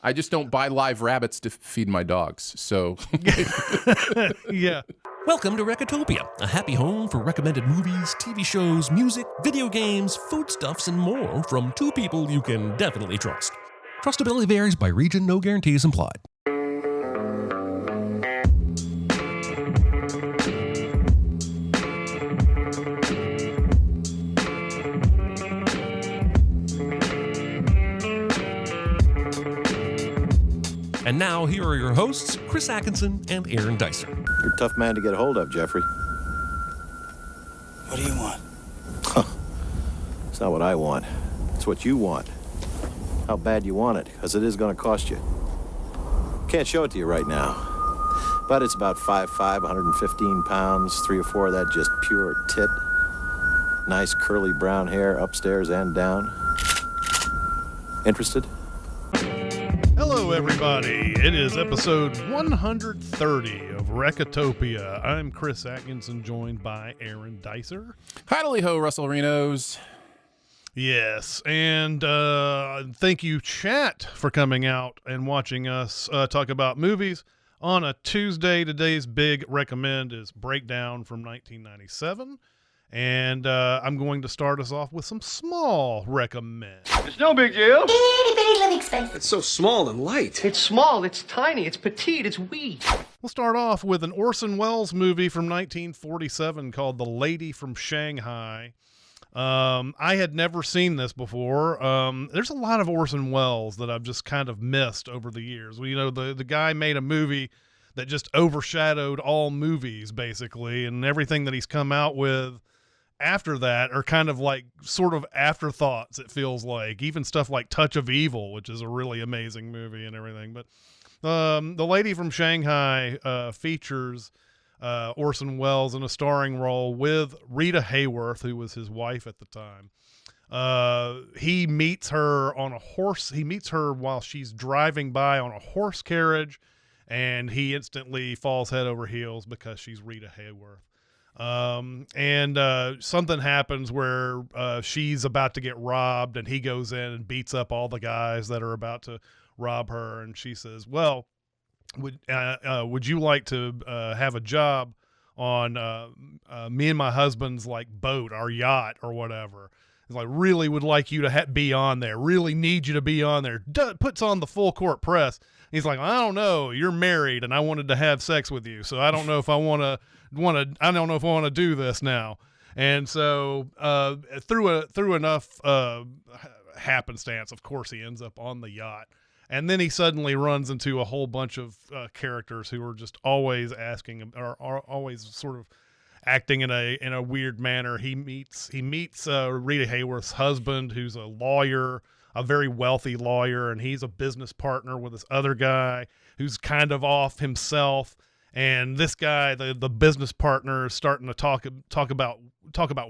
I just don't buy live rabbits to feed my dogs. So, Yeah. Welcome to Recotopia, a happy home for recommended movies, TV shows, music, video games, foodstuffs, and more from two people you can definitely trust. Trustability varies by region, no guarantees implied. And now, here are your hosts, Chris Atkinson and Aaron Dicer. You're a tough man to get a hold of, Jeffrey. What do you want? It's not what I want. It's what you want. How bad you want it, because it is going to cost you. Can't show it to you right now. But it's about 5'5", 115 pounds, 3 or 4 of that just pure tit. Nice curly brown hair upstairs and down. Interested? Hello, everybody. It is episode 130 of Recotopia. I'm Chris Atkinson, joined by Aaron Dicer. Howdy ho, Russell Renos. Yes, and thank you, chat, for coming out and watching us talk about movies on a Tuesday. Today's big recommend is Breakdown from 1997. And I'm going to start us off with some small recommend. It's no big deal. Itty bitty living space. It's so small and light. It's small, it's tiny, it's petite, it's wee. We'll start off with an Orson Welles movie from 1947 called The Lady from Shanghai. I had never seen this before. There's a lot of Orson Welles that I've just kind of missed over the years. Well, you know, the guy made a movie that just overshadowed all movies, basically, and everything that he's come out with after that are kind of like sort of afterthoughts, it feels like. Even stuff like Touch of Evil, which is a really amazing movie and everything. But The Lady from Shanghai features Orson Welles in a starring role with Rita Hayworth, who was his wife at the time. He meets her on a horse. He meets her while she's driving by on a horse carriage, and he instantly falls head over heels because she's Rita Hayworth. Something happens where she's about to get robbed, and he goes in and beats up all the guys that are about to rob her. And she says, well, would you like to have a job on me and my husband's like boat, our yacht or whatever? It's like, really would like you to be on there, really need you to be on there. Puts on the full court press. He's like, I don't know, you're married and I wanted to have sex with you, so I don't know if I want to do this now. And so through enough happenstance, of course, he ends up on the yacht. And then he suddenly runs into a whole bunch of characters who are just always asking, or are always sort of acting in a weird manner. He meets Rita Hayworth's husband, who's a lawyer, a very wealthy lawyer, and he's a business partner with this other guy who's kind of off himself. And this guy, the business partner, is starting to talk about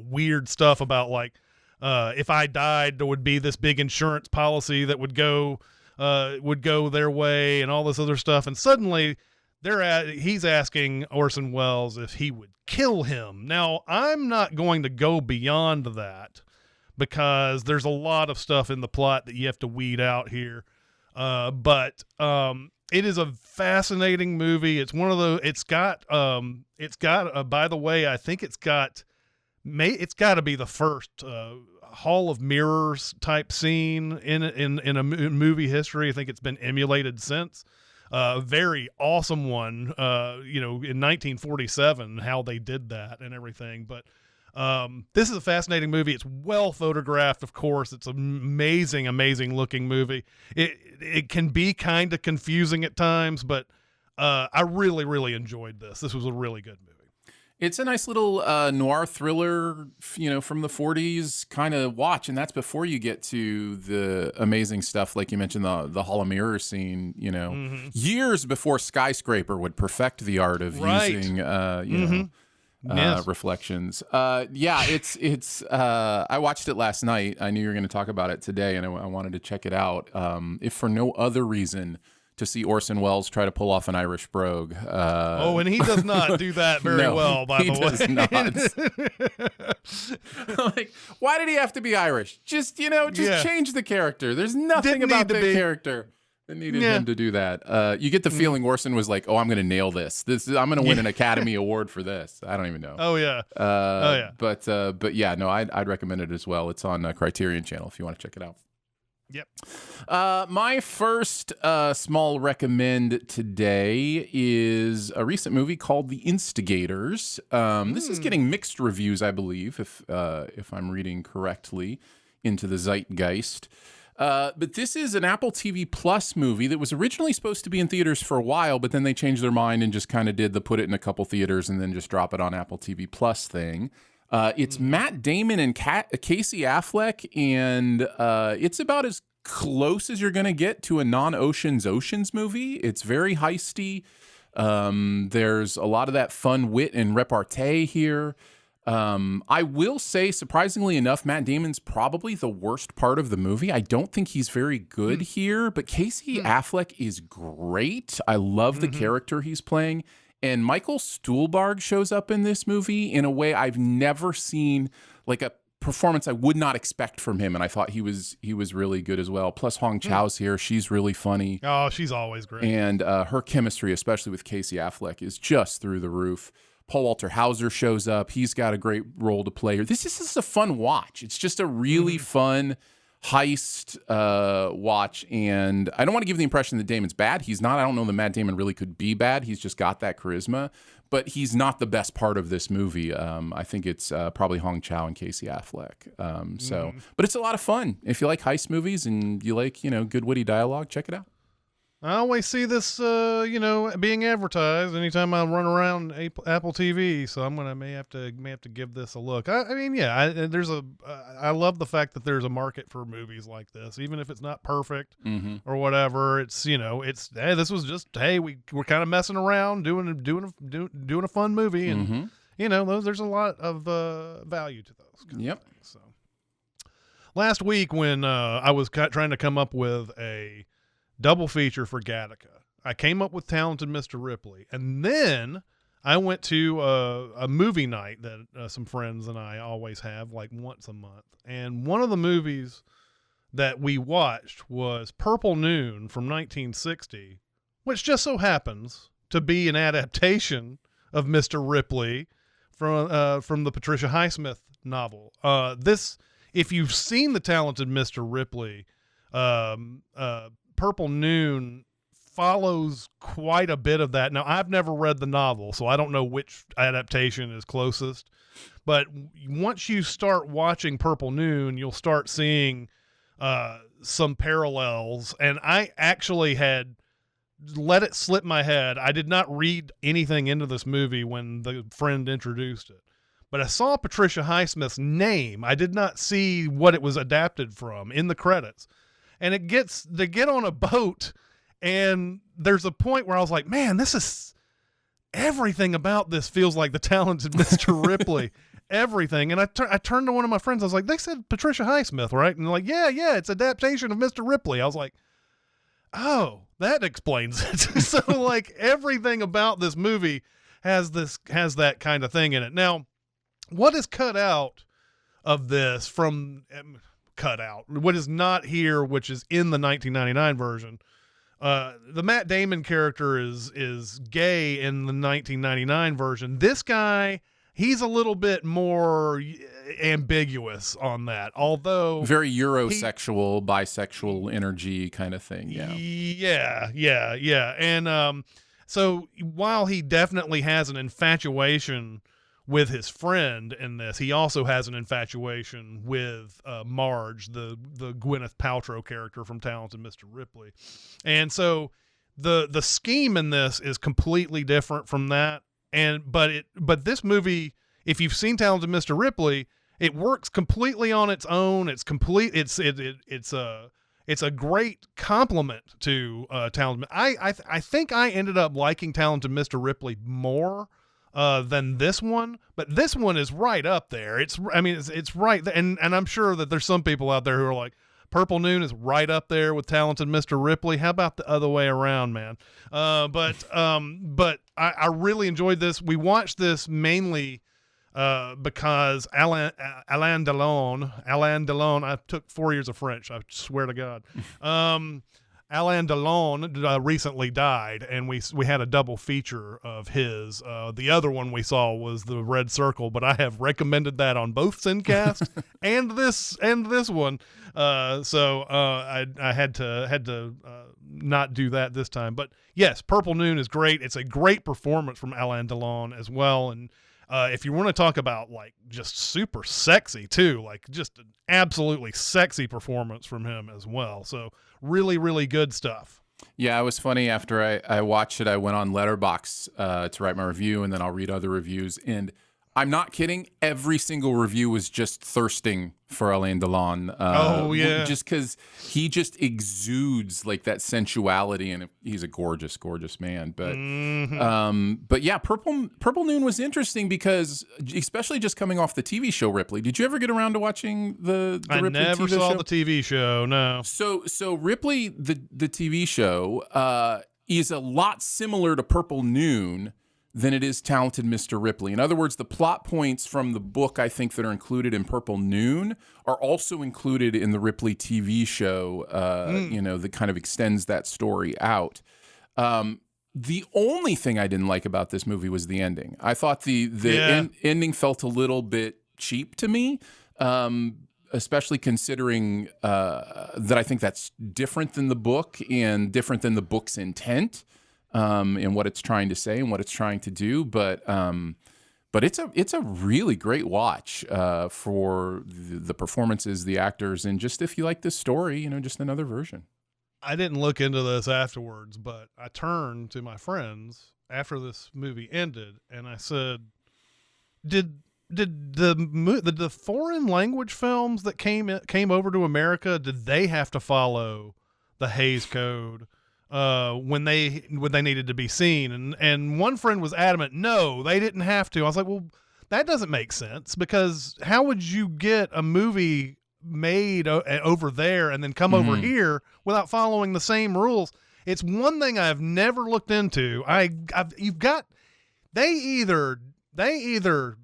weird stuff about, like, if I died, there would be this big insurance policy that would go their way and all this other stuff. And suddenly he's asking Orson Welles if he would kill him. Now, I'm not going to go beyond that because there's a lot of stuff in the plot that you have to weed out here. But it is a fascinating movie. It's one of the, by the way, I think it's got to be the first Hall of Mirrors type scene in movie history. I think it's been emulated since. Very awesome one, in 1947, how they did that and everything. But this is a fascinating movie. It's well photographed, of course. It's an amazing looking movie. It can be kind of confusing at times, but I really enjoyed this. This was a really good movie. It's a nice little noir thriller, from the 40s kind of watch. And that's before you get to the amazing stuff, like you mentioned, the Hall of Mirrors scene, years before Skyscraper would perfect the art of using, Yes. reflections. It's I watched it last night. I knew you were going to talk about it today, and I wanted to check it out. If for no other reason, to see Orson Welles try to pull off an Irish brogue. And he does not do that very well, by the way. He does not. Like, why did he have to be Irish? Just change the character. There's nothing about the character They needed him to do that. You get the feeling Orson was like, "Oh, I'm going to nail this. I'm going to win an Academy Award for this." I don't even know. Oh yeah. But yeah, no, I'd recommend it as well. It's on Criterion Channel if you want to check it out. Yep. My first small recommend today is a recent movie called The Instigators. This is getting mixed reviews, I believe, if I'm reading correctly into the zeitgeist. But this is an Apple TV Plus movie that was originally supposed to be in theaters for a while, but then they changed their mind and just kind of did the put it in a couple theaters and then just drop it on Apple TV Plus thing. It's Matt Damon and Casey Affleck, and it's about as close as you're going to get to a non-Ocean's movie. It's very heisty. There's a lot of that fun wit and repartee here. I will say, surprisingly enough, Matt Damon's probably the worst part of the movie. I don't think he's very good here, but Casey Affleck is great. I love the character he's playing. And Michael Stuhlbarg shows up in this movie in a way I've never seen, like a performance I would not expect from him. And I thought he was really good as well. Plus Hong Chau's here. She's really funny. Oh, she's always great. And her chemistry, especially with Casey Affleck, is just through the roof. Paul Walter Hauser shows up. He's got a great role to play here. This is just a fun watch. It's just a really fun heist watch. And I don't want to give the impression that Damon's bad. He's not. I don't know that Matt Damon really could be bad. He's just got that charisma. But he's not the best part of this movie. I think it's probably Hong Chau and Casey Affleck. But it's a lot of fun. If you like heist movies and you like, good witty dialogue, check it out. I always see this, being advertised anytime I run around Apple TV. So may have to give this a look. I love the fact that there's a market for movies like this, even if it's not perfect or whatever. It's hey, this was just we're kind of messing around doing a fun movie, and there's a lot of value to those. Yep. So last week when I was trying to come up with a double feature for Gattaca, I came up with Talented Mr. Ripley, and then I went to a movie night that some friends and I always have, like once a month. And one of the movies that we watched was Purple Noon from 1960, which just so happens to be an adaptation of Mr. Ripley from the Patricia Highsmith novel. If you've seen the Talented Mr. Ripley, Purple Noon follows quite a bit of that. Now, I've never read the novel, so I don't know which adaptation is closest. But once you start watching Purple Noon, you'll start seeing some parallels. And I actually had let it slip my head. I did not read anything into this movie when the friend introduced it. But I saw Patricia Highsmith's name. I did not see what it was adapted from in the credits. And they get on a boat, and there's a point where I was like, man, this is everything about this feels like the Talented Mr. Ripley, everything. And I turned to one of my friends. I was like, they said Patricia Highsmith, right? And they're like, yeah, it's adaptation of Mr. Ripley. I was like, oh, that explains it. So like everything about this movie has that kind of thing in it. Now, what is cut out of this from cut out, what is not here, which is in the 1999 version, the Matt Damon character is gay in the 1999 version. This guy, he's a little bit more ambiguous on that, although very Eurosexual, bisexual energy kind of thing. Yeah. And so while he definitely has an infatuation with his friend in this, he also has an infatuation with Marge, the Gwyneth Paltrow character from Talented Mr. Ripley. And so the scheme in this is completely different from that. But this movie, if you've seen Talented Mr. Ripley, it works completely on its own. It's a great compliment to Talented. I think I ended up liking Talented Mr. Ripley more than this one, but this one is right up there. It's right there, and I'm sure that there's some people out there who are like, Purple Noon is right up there with Talented Mr. Ripley. How about the other way around, man? But I really enjoyed this. We watched this mainly because Alain Delon, I took 4 years of French, I swear to God. Alain Delon recently died, and we had a double feature of his. The other one we saw was the Red Circle, but I have recommended that on both Sincast and this one. So I had to not do that this time. But yes, Purple Noon is great. It's a great performance from Alain Delon as well, and if you want to talk about like just super sexy too, like just an absolutely sexy performance from him as well. So really, really good stuff. Yeah, it was funny. After I watched it, I went on Letterboxd to write my review, and then I'll read other reviews. And I'm not kidding. Every single review was just thirsting for Alain Delon. Just because he just exudes like that sensuality, and he's a gorgeous, gorgeous man. But yeah, Purple Noon was interesting because, especially just coming off the TV show Ripley. Did you ever get around to watching the Ripley TV show? I never saw the TV show. No. So Ripley, the TV show, is a lot similar to Purple Noon than it is Talented Mr. Ripley. In other words, the plot points from the book, I think, that are included in Purple Noon are also included in the Ripley TV show, that kind of extends that story out. The only thing I didn't like about this movie was the ending. I thought the ending felt a little bit cheap to me, especially considering that I think that's different than the book and different than the book's intent. And what it's trying to say and what it's trying to do, but it's a really great watch for the performances, the actors, and just if you like this story, just another version. I didn't look into this afterwards, but I turned to my friends after this movie ended, and I said, "Did the foreign language films that came over to America, did they have to follow the Hays Code?" When they needed to be seen, and one friend was adamant, no, they didn't have to. I was like, well, that doesn't make sense, because how would you get a movie made over there and then come over here without following the same rules? It's one thing I've never looked into. They either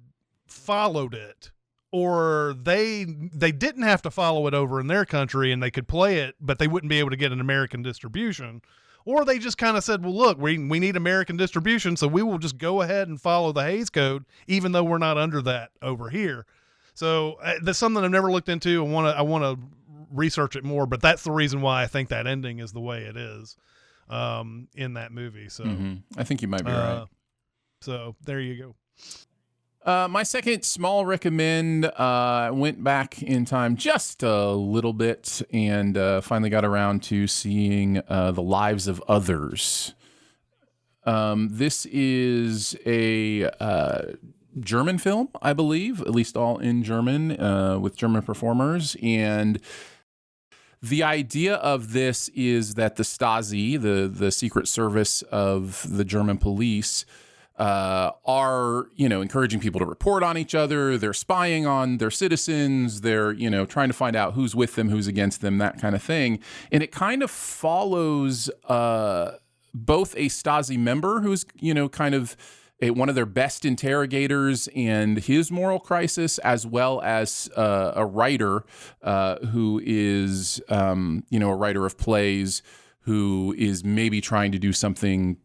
followed it, or they didn't have to follow it over in their country and they could play it, but they wouldn't be able to get an American distribution. Or they just kind of said, well, look, we need American distribution, so we will just go ahead and follow the Hays Code, even though we're not under that over here. So that's something I've never looked into. I want to research it more, but that's the reason why I think that ending is the way it is in that movie. So I think you might be right. So there you go. My second small recommend, went back in time just a little bit and finally got around to seeing The Lives of Others. This is a German film, I believe, at least all in German, with German performers. And the idea of this is that the Stasi, the secret service of the German police, are, encouraging people to report on each other. They're spying on their citizens. They're, trying to find out who's with them, who's against them, that kind of thing. And it kind of follows both a Stasi member who's, kind of one of their best interrogators and his moral crisis, as well as a writer who is, a writer of plays who is maybe trying to do something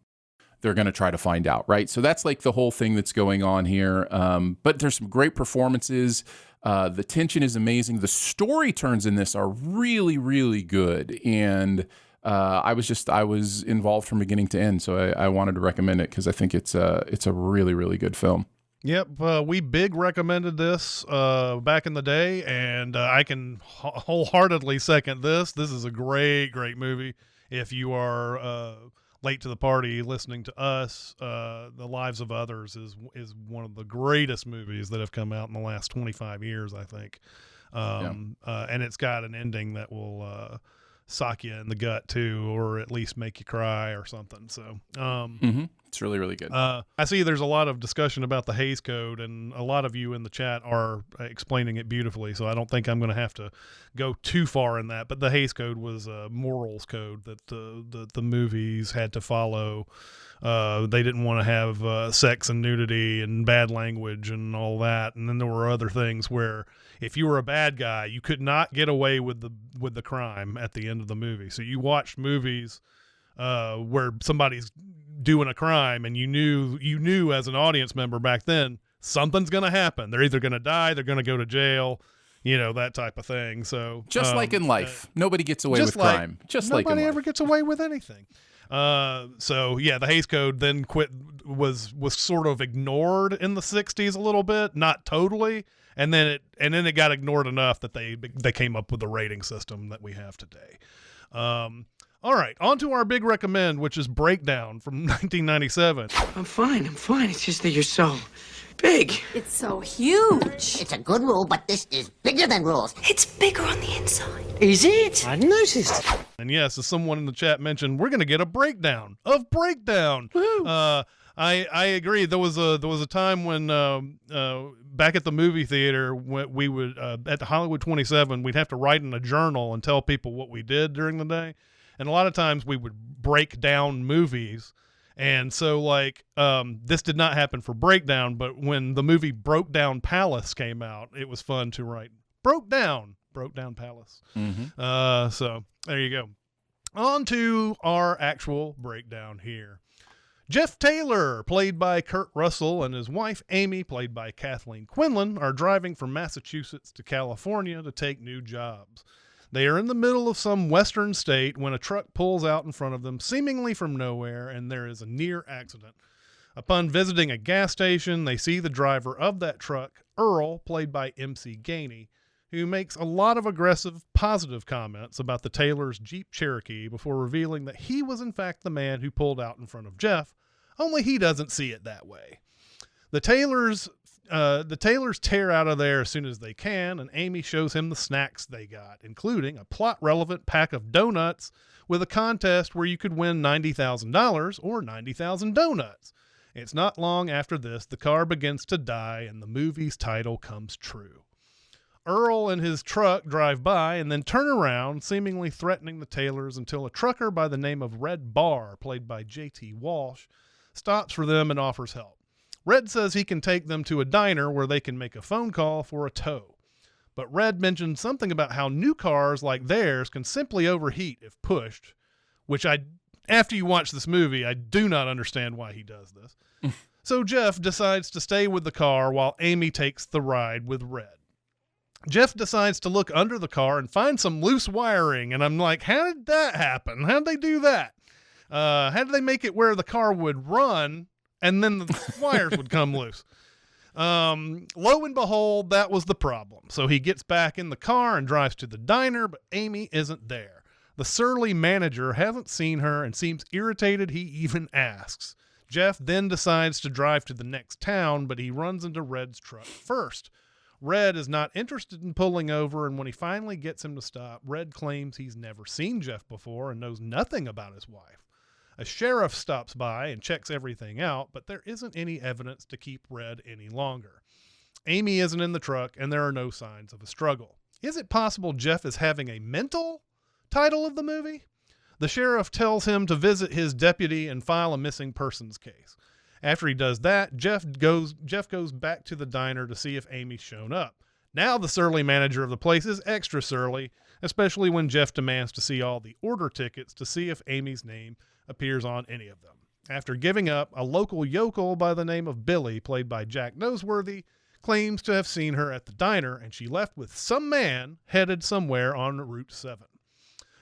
they're going to try to find out, right? So that's like the whole thing that's going on here. But there's some great performances. The tension is amazing. The story turns in this are really, really good. And I was involved from beginning to end. So I wanted to recommend it because I think it's a really, really good film. Yep. We big recommended this back in the day, and I can wholeheartedly second this. This is a great, great movie. If you are late to the party listening to us, The Lives of Others is one of the greatest movies that have come out in the last 25 years, I think. And it's got an ending that will sock you in the gut too, or at least make you cry or something. So it's really, really good. I see there's a lot of discussion about the Hays Code, and a lot of you in the chat are explaining it beautifully, so I don't think I'm going to have to go too far in that. But the Hays Code was a morals code that the movies had to follow They didn't want to have sex and nudity and bad language and all that. And then there were other things where if you were a bad guy, you could not get away with the crime at the end of the movie. So you watched movies where somebody's doing a crime, and you knew as an audience member back then something's going to happen. They're either going to die, they're going to go to jail, that type of thing. So just like in life, nobody gets away with crime. Just like nobody ever gets away with anything. So yeah, the Hays Code then was sort of ignored in the 60s a little bit, not totally, and then it got ignored enough that they came up with the rating system that we have today. All right, on to our big recommend, which is Breakdown from 1997. I'm fine. It's just that you're so big. It's so huge. It's a good rule, but this is bigger than rules. It's bigger on the inside. Is it? I noticed. And yes, as someone in the chat mentioned, we're going to get a breakdown of Breakdown. I agree. There was a time when back at the movie theater, when we would at the Hollywood 27, we'd have to write in a journal and tell people what we did during the day. And a lot of times we would break down movies. And so this did not happen for Breakdown, but when the movie Broke Down Palace came out, it was fun to write Broke Down Palace. Mm-hmm. So there you go. On to our actual breakdown here. Jeff Taylor, played by Kurt Russell, and his wife Amy, played by Kathleen Quinlan, are driving from Massachusetts to California to take new jobs. They are in the middle of some western state when a truck pulls out in front of them, seemingly from nowhere, and there is a near accident. Upon visiting a gas station, they see the driver of that truck, Earl, played by MC Gainey, who makes a lot of aggressive, positive comments about the Taylor's Jeep Cherokee before revealing that he was in fact the man who pulled out in front of Jeff, only he doesn't see it that way. The Taylors tear out of there as soon as they can, and Amy shows him the snacks they got, including a plot-relevant pack of donuts with a contest where you could win $90,000 or 90,000 donuts. It's not long after this the car begins to die and the movie's title comes true. Earl and his truck drive by and then turn around, seemingly threatening the Taylors, until a trucker by the name of Red Barr, played by J.T. Walsh, stops for them and offers help. Red says he can take them to a diner where they can make a phone call for a tow. But Red mentions something about how new cars like theirs can simply overheat if pushed, which after you watch this movie, I do not understand why he does this. So Jeff decides to stay with the car while Amy takes the ride with Red. Jeff decides to look under the car and find some loose wiring, and I'm like, how did that happen? How did they do that? How did they make it where the car would run and then the wires would come loose? Lo and behold, that was the problem. So he gets back in the car and drives to the diner, but Amy isn't there. The surly manager hasn't seen her and seems irritated he even asks. Jeff then decides to drive to the next town, but he runs into Red's truck first. Red is not interested in pulling over, and when he finally gets him to stop, Red claims he's never seen Jeff before and knows nothing about his wife. A sheriff stops by and checks everything out, but there isn't any evidence to keep Red any longer. Amy isn't in the truck, and there are no signs of a struggle. Is it possible Jeff is having a mental title of the movie? The sheriff tells him to visit his deputy and file a missing persons case. After he does that, Jeff goes back to the diner to see if Amy's shown up. Now the surly manager of the place is extra surly, especially when Jeff demands to see all the order tickets to see if Amy's name appears on any of them. After giving up, a local yokel by the name of Billy, played by Jack Noseworthy, claims to have seen her at the diner, and she left with some man headed somewhere on Route 7.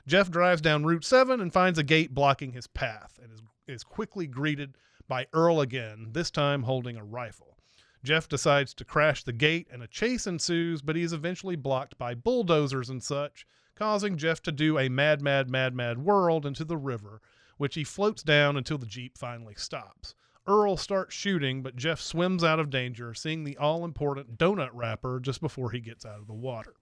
Jeff drives down Route 7 and finds a gate blocking his path, and is quickly greeted by Earl again, this time holding a rifle. Jeff decides to crash the gate, and a chase ensues, but he is eventually blocked by bulldozers and such, causing Jeff to do a mad whirl into the river, which he floats down until the Jeep finally stops. Earl starts shooting, but Jeff swims out of danger, seeing the all-important donut wrapper just before he gets out of the water.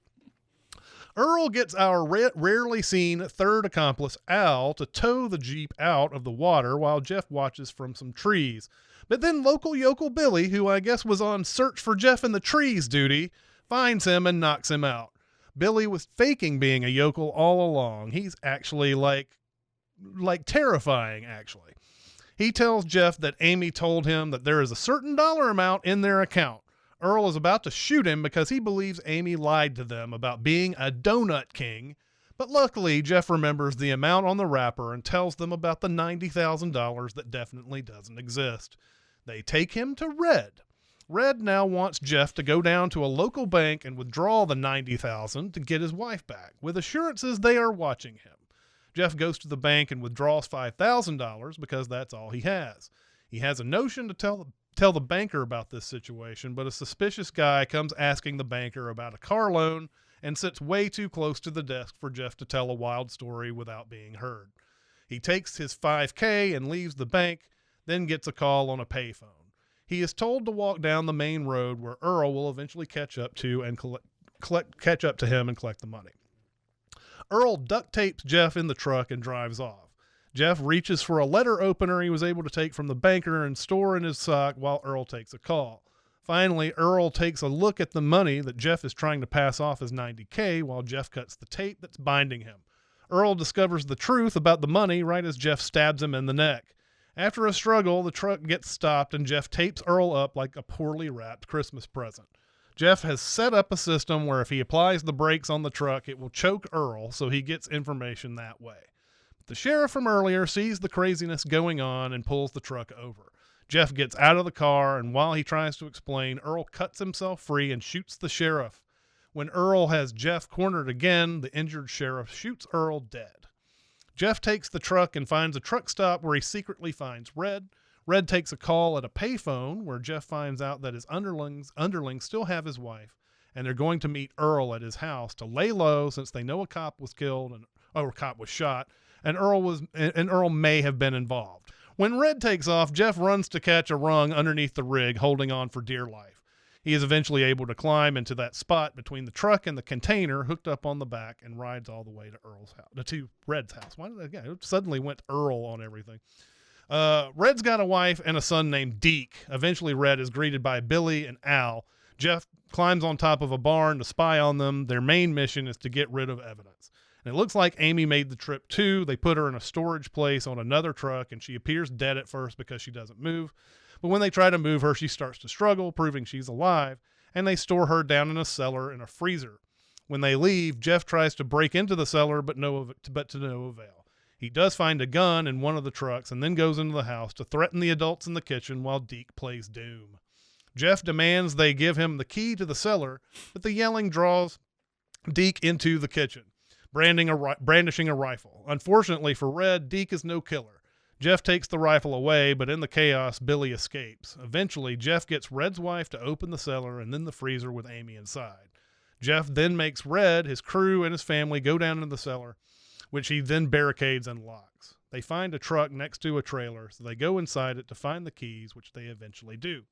Earl gets our rarely seen third accomplice, Al, to tow the Jeep out of the water while Jeff watches from some trees. But then local yokel Billy, who I guess was on search for Jeff in the trees duty, finds him and knocks him out. Billy was faking being a yokel all along. He's actually like terrifying, actually. He tells Jeff that Amy told him that there is a certain dollar amount in their account. Earl is about to shoot him because he believes Amy lied to them about being a donut king, but luckily Jeff remembers the amount on the wrapper and tells them about the $90,000 that definitely doesn't exist. They take him to Red. Red now wants Jeff to go down to a local bank and withdraw the $90,000 to get his wife back, with assurances they are watching him. Jeff goes to the bank and withdraws $5,000 because that's all he has. He has a notion to tell the banker about this situation, but a suspicious guy comes asking the banker about a car loan and sits way too close to the desk for Jeff to tell a wild story without being heard. He takes his $5,000 and leaves the bank, then gets a call on a payphone. He is told to walk down the main road where Earl will eventually catch up to him and collect the money. Earl duct tapes Jeff in the truck and drives off. Jeff reaches for a letter opener he was able to take from the banker and store in his sock while Earl takes a call. Finally, Earl takes a look at the money that Jeff is trying to pass off as $90,000 while Jeff cuts the tape that's binding him. Earl discovers the truth about the money right as Jeff stabs him in the neck. After a struggle, the truck gets stopped and Jeff tapes Earl up like a poorly wrapped Christmas present. Jeff has set up a system where if he applies the brakes on the truck, it will choke Earl, so he gets information that way. The sheriff from earlier sees the craziness going on and pulls the truck over. Jeff gets out of the car, and while he tries to explain, Earl cuts himself free and shoots the sheriff. When Earl has Jeff cornered again, the injured sheriff shoots Earl dead. Jeff takes the truck and finds a truck stop where he secretly finds Red. Red takes a call at a payphone where Jeff finds out that his underlings still have his wife, and they're going to meet Earl at his house to lay low since they know a cop was killed or a cop was shot, and Earl may have been involved. When Red takes off, Jeff runs to catch a rung underneath the rig, holding on for dear life. He is eventually able to climb into that spot between the truck and the container hooked up on the back and rides all the way to Red's house. Why did it suddenly went Earl on everything? Red's got a wife and a son named Deke. Eventually, Red is greeted by Billy and Al. Jeff climbs on top of a barn to spy on them. Their main mission is to get rid of evidence. And it looks like Amy made the trip too. They put her in a storage place on another truck, and she appears dead at first because she doesn't move. But when they try to move her, she starts to struggle, proving she's alive, and they store her down in a cellar in a freezer. When they leave, Jeff tries to break into the cellar, but to no avail. He does find a gun in one of the trucks and then goes into the house to threaten the adults in the kitchen while Deke plays Doom. Jeff demands they give him the key to the cellar, but the yelling draws Deke into the kitchen, brandishing a rifle. Unfortunately for Red, Deke is no killer. Jeff takes the rifle away, but in the chaos, Billy escapes. Eventually, Jeff gets Red's wife to open the cellar and then the freezer with Amy inside. Jeff then makes Red, his crew, and his family go down into the cellar, which he then barricades and locks. They find a truck next to a trailer, so they go inside it to find the keys, which they eventually do.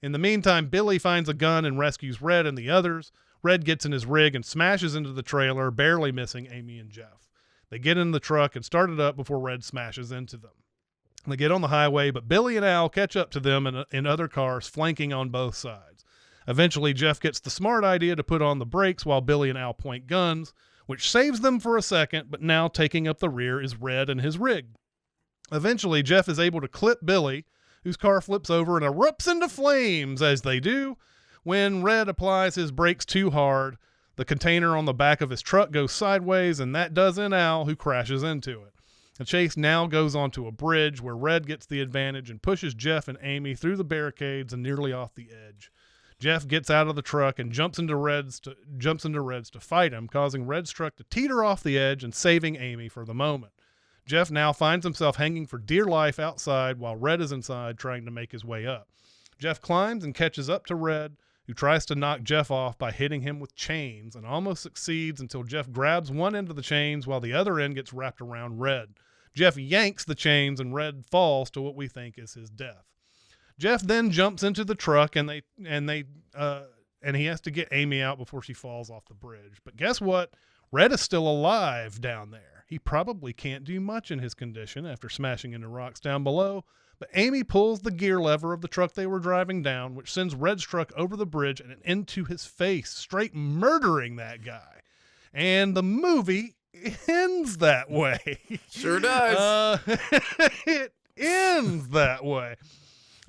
In the meantime, Billy finds a gun and rescues Red and the others. Red gets in his rig and smashes into the trailer, barely missing Amy and Jeff. They get in the truck and start it up before Red smashes into them. They get on the highway, but Billy and Al catch up to them in other cars, flanking on both sides. Eventually, Jeff gets the smart idea to put on the brakes while Billy and Al point guns, which saves them for a second, but now taking up the rear is Red and his rig. Eventually, Jeff is able to clip Billy, whose car flips over and erupts into flames as they do. When Red applies his brakes too hard, the container on the back of his truck goes sideways, and that does in Al, who crashes into it. The chase now goes onto a bridge where Red gets the advantage and pushes Jeff and Amy through the barricades and nearly off the edge. Jeff gets out of the truck and jumps into Red's to fight him, causing Red's truck to teeter off the edge and saving Amy for the moment. Jeff now finds himself hanging for dear life outside while Red is inside trying to make his way up. Jeff climbs and catches up to Red, who tries to knock Jeff off by hitting him with chains and almost succeeds until Jeff grabs one end of the chains while the other end gets wrapped around Red. Jeff yanks the chains and Red falls to what we think is his death. Jeff then jumps into the truck and he has to get Amy out before she falls off the bridge. But guess what? Red is still alive down there. He probably can't do much in his condition after smashing into rocks down below, but Amy pulls the gear lever of the truck they were driving down, which sends Red's truck over the bridge and into his face, straight murdering that guy. And the movie ends that way. Sure does. ends that way.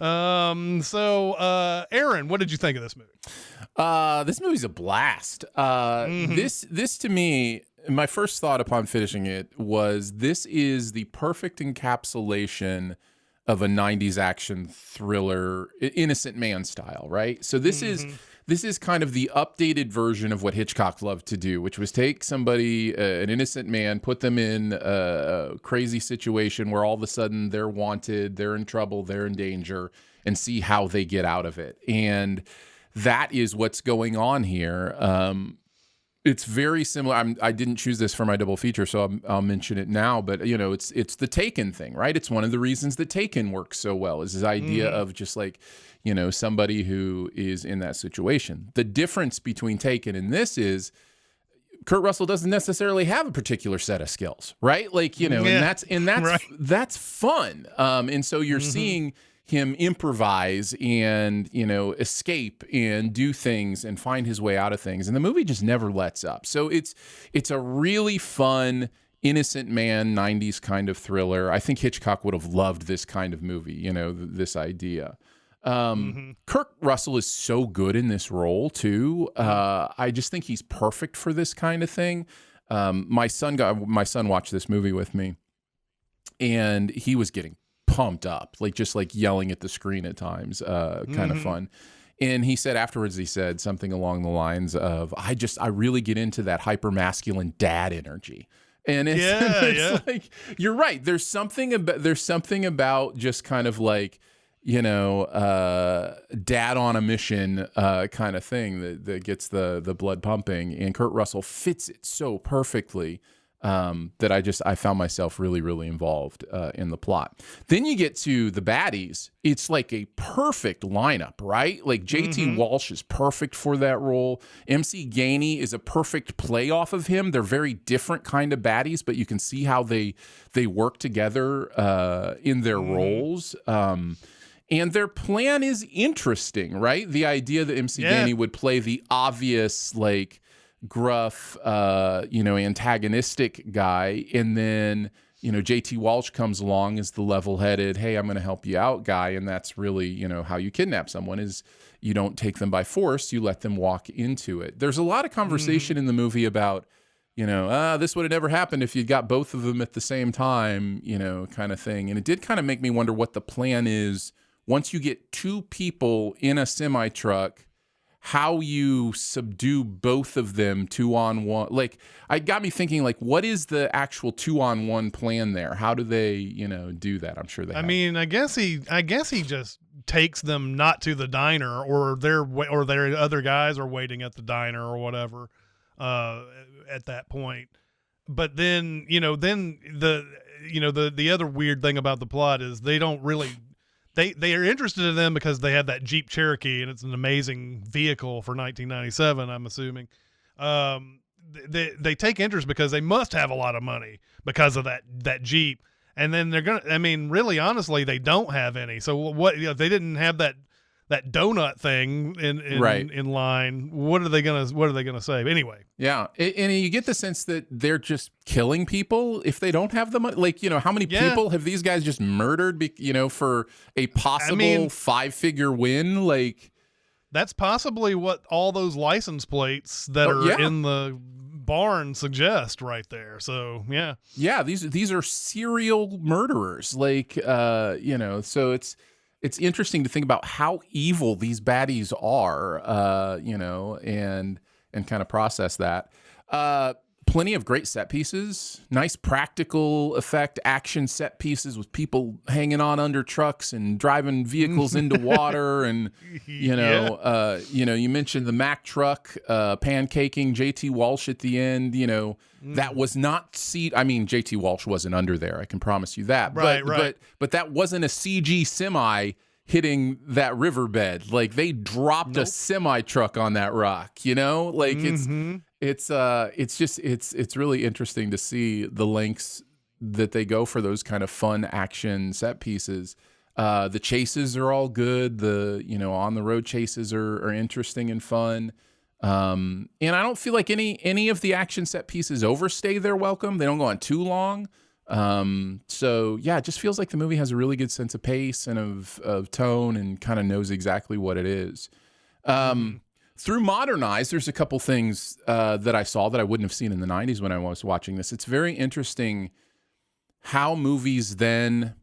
So Aaron, what did you think of this movie? This movie's a blast. This to me, my first thought upon finishing it was this is the perfect encapsulation of a 90s action thriller, Innocent Man style, right? So this is kind of the updated version of what Hitchcock loved to do, which was take somebody, an innocent man, put them in a crazy situation where all of a sudden they're wanted, they're in trouble, they're in danger, and see how they get out of it. And that is what's going on here. It's very similar. I didn't choose this for my double feature, so I'll mention it now. But it's the Taken thing, right? It's one of the reasons that Taken works so well. Is this idea of just like, somebody who is in that situation. The difference between Taken and this is Kurt Russell doesn't necessarily have a particular set of skills, right? Like and that's fun. And so you're seeing him improvise and escape and do things and find his way out of things, and the movie just never lets up. So it's a really fun innocent man 90s kind of thriller. I think Hitchcock would have loved this kind of movie, this idea. Kurt Russell is so good in this role too. I just think he's perfect for this kind of thing. My son watched this movie with me, and he was getting pumped up, just yelling at the screen at times, kind of fun. And he said afterwards, he said something along the lines of, I really get into that hyper masculine dad energy. And it's like, you're right. There's something about just kind of like, dad on a mission kind of thing that gets the blood pumping. And Kurt Russell fits it so perfectly that I found myself really, really involved in the plot. Then you get to the baddies. It's like a perfect lineup, right? Like J.T. Walsh is perfect for that role. MC Gainey is a perfect play off of him. They're very different kind of baddies, but you can see how they work together in their roles. And their plan is interesting, right? The idea that MC Gainey would play the obvious, gruff, antagonistic guy, and then JT Walsh comes along as the level-headed, hey, I'm going to help you out guy, and that's really how you kidnap someone is you don't take them by force, you let them walk into it. There's a lot of conversation in the movie about this would have never happened if you'd got both of them at the same time, kind of thing. And it did kind of make me wonder what the plan is once you get two people in a semi-truck, how you subdue both of them 2-on-1. It got me thinking, what is the actual 2-on-1 plan there? How do they, do that? I'm sure they. I guess he just takes them not to the diner, or their other guys are waiting at the diner or whatever at that point. But then the other weird thing about the plot is they don't really. They are interested in them because they have that Jeep Cherokee, and it's an amazing vehicle for 1997, I'm assuming. They take interest because they must have a lot of money because of that Jeep. And then really, honestly, they don't have any. So what, if they didn't have that donut thing in line, what are they gonna say anyway? Yeah, and you get the sense that they're just killing people if they don't have the money. How many people have these guys just murdered? For a possible 5-figure win. That's possibly what all those license plates that are in the barn suggest right there. So yeah, these are serial murderers. So it's interesting to think about how evil these baddies are, and kind of process that. Plenty of great set pieces, nice practical effect action set pieces with people hanging on under trucks and driving vehicles into water. And, you mentioned the Mack truck, pancaking JT Walsh at the end, that was not JT Walsh wasn't under there. I can promise you that. Right. But that wasn't a CG semi hitting that riverbed. They dropped a semi truck on that rock, It's really interesting to see the lengths that they go for those kind of fun action set pieces. The chases are all good. The on the road chases are interesting and fun. And I don't feel like any of the action set pieces overstay their welcome. They don't go on too long. So yeah, it just feels like the movie has a really good sense of pace and of tone and kind of knows exactly what it is. Through modern eyes, there's a couple things that I saw that I wouldn't have seen in the 90s when I was watching this. It's very interesting how movies then,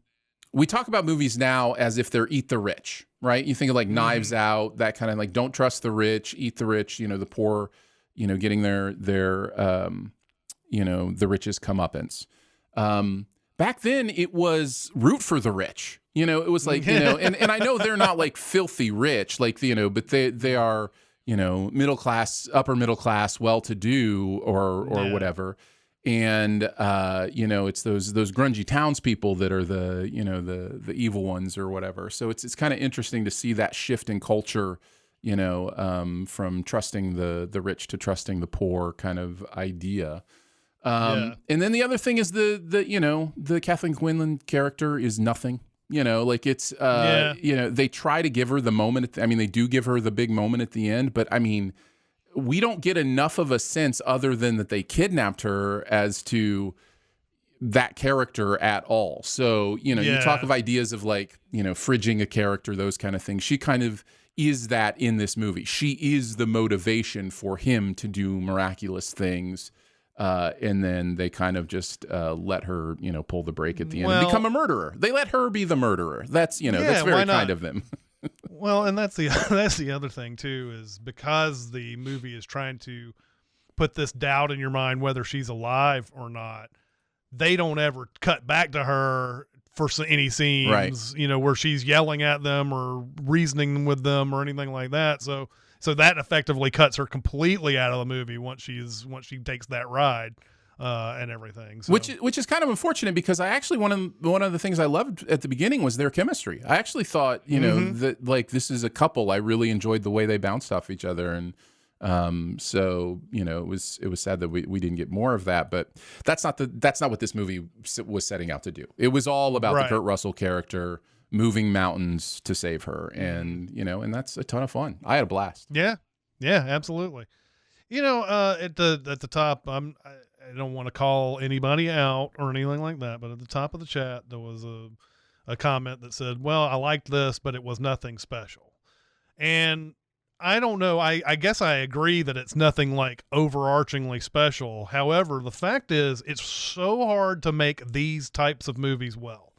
we talk about movies now as if they're eat the rich, right? You think of like Knives Out, that kind of like don't trust the rich, eat the rich, the poor, getting their the rich's comeuppance. Back then it was root for the rich, it was like, and I know they're not like filthy rich, like, but they are, middle class, upper middle class, well-to-do or whatever. And, it's those grungy townspeople that are the evil ones or whatever. So it's kind of interesting to see that shift in culture, from trusting the rich to trusting the poor kind of idea. And then the other thing is the Kathleen Quinlan character is nothing, it's, they try to give her the moment. They do give her the big moment at the end, but we don't get enough of a sense other than that they kidnapped her as to that character at all. So, you talk of ideas of like, fridging a character, those kind of things. She kind of is that in this movie. She is the motivation for him to do miraculous things. And then they kind of just let her, pull the brake at the end and become a murderer. They let her be the murderer. That's, that's very kind of them. Well, and that's the other thing too, is because the movie is trying to put this doubt in your mind whether she's alive or not. They don't ever cut back to her for any scenes, right, where she's yelling at them or reasoning with them or anything like that. So that effectively cuts her completely out of the movie once she takes that ride. And everything, so. which is kind of unfortunate because I actually one of the things I loved at the beginning was their chemistry. I actually thought that like this is a couple. I really enjoyed the way they bounced off each other, and so it was sad that we didn't get more of that. But that's not what this movie was setting out to do. It was all about the Kurt Russell character moving mountains to save her, and and that's a ton of fun. I had a blast. Yeah, absolutely. At the top, I don't want to call anybody out or anything like that, but at the top of the chat, there was a comment that said, well, I liked this, but it was nothing special. And I don't know. I guess I agree that it's nothing like overarchingly special. However, the fact is it's so hard to make these types of movies well.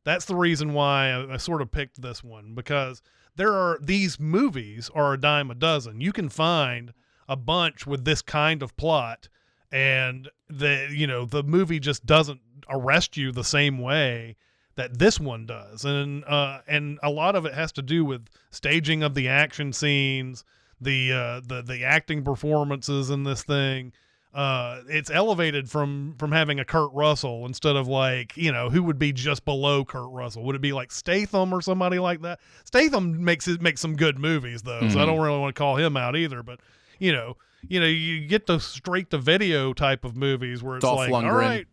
That's the reason why I sort of picked this one, because these movies are a dime a dozen. You can find a bunch with this kind of plot, and the movie just doesn't arrest you the same way that this one does, and a lot of it has to do with staging of the action scenes, the acting performances in this thing. It's elevated from having a Kurt Russell instead of like who would be just below Kurt Russell. Would it be like Statham or somebody like that? Statham makes some good movies though, so I don't really want to call him out either, but you get those straight to video type of movies where it's Dolph like, Lundgren. all right,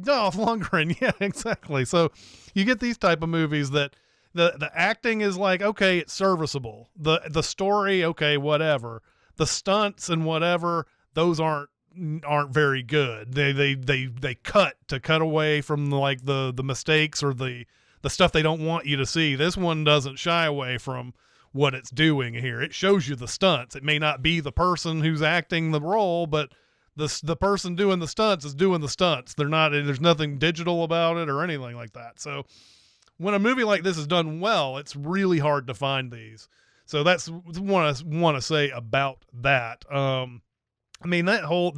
Dolph Lundgren. Yeah, exactly. So you get these type of movies that the acting is like, okay, it's serviceable. The story, okay, whatever. The stunts and whatever, those aren't very good. They cut away from like the mistakes or the stuff they don't want you to see. This one doesn't shy away from what it's doing here. It shows you the stunts. It may not be the person who's acting the role, but the person doing the stunts is doing the stunts. There's nothing digital about it or anything like that. So when a movie like this is done well, it's really hard to find these. So that's what I want to say about that.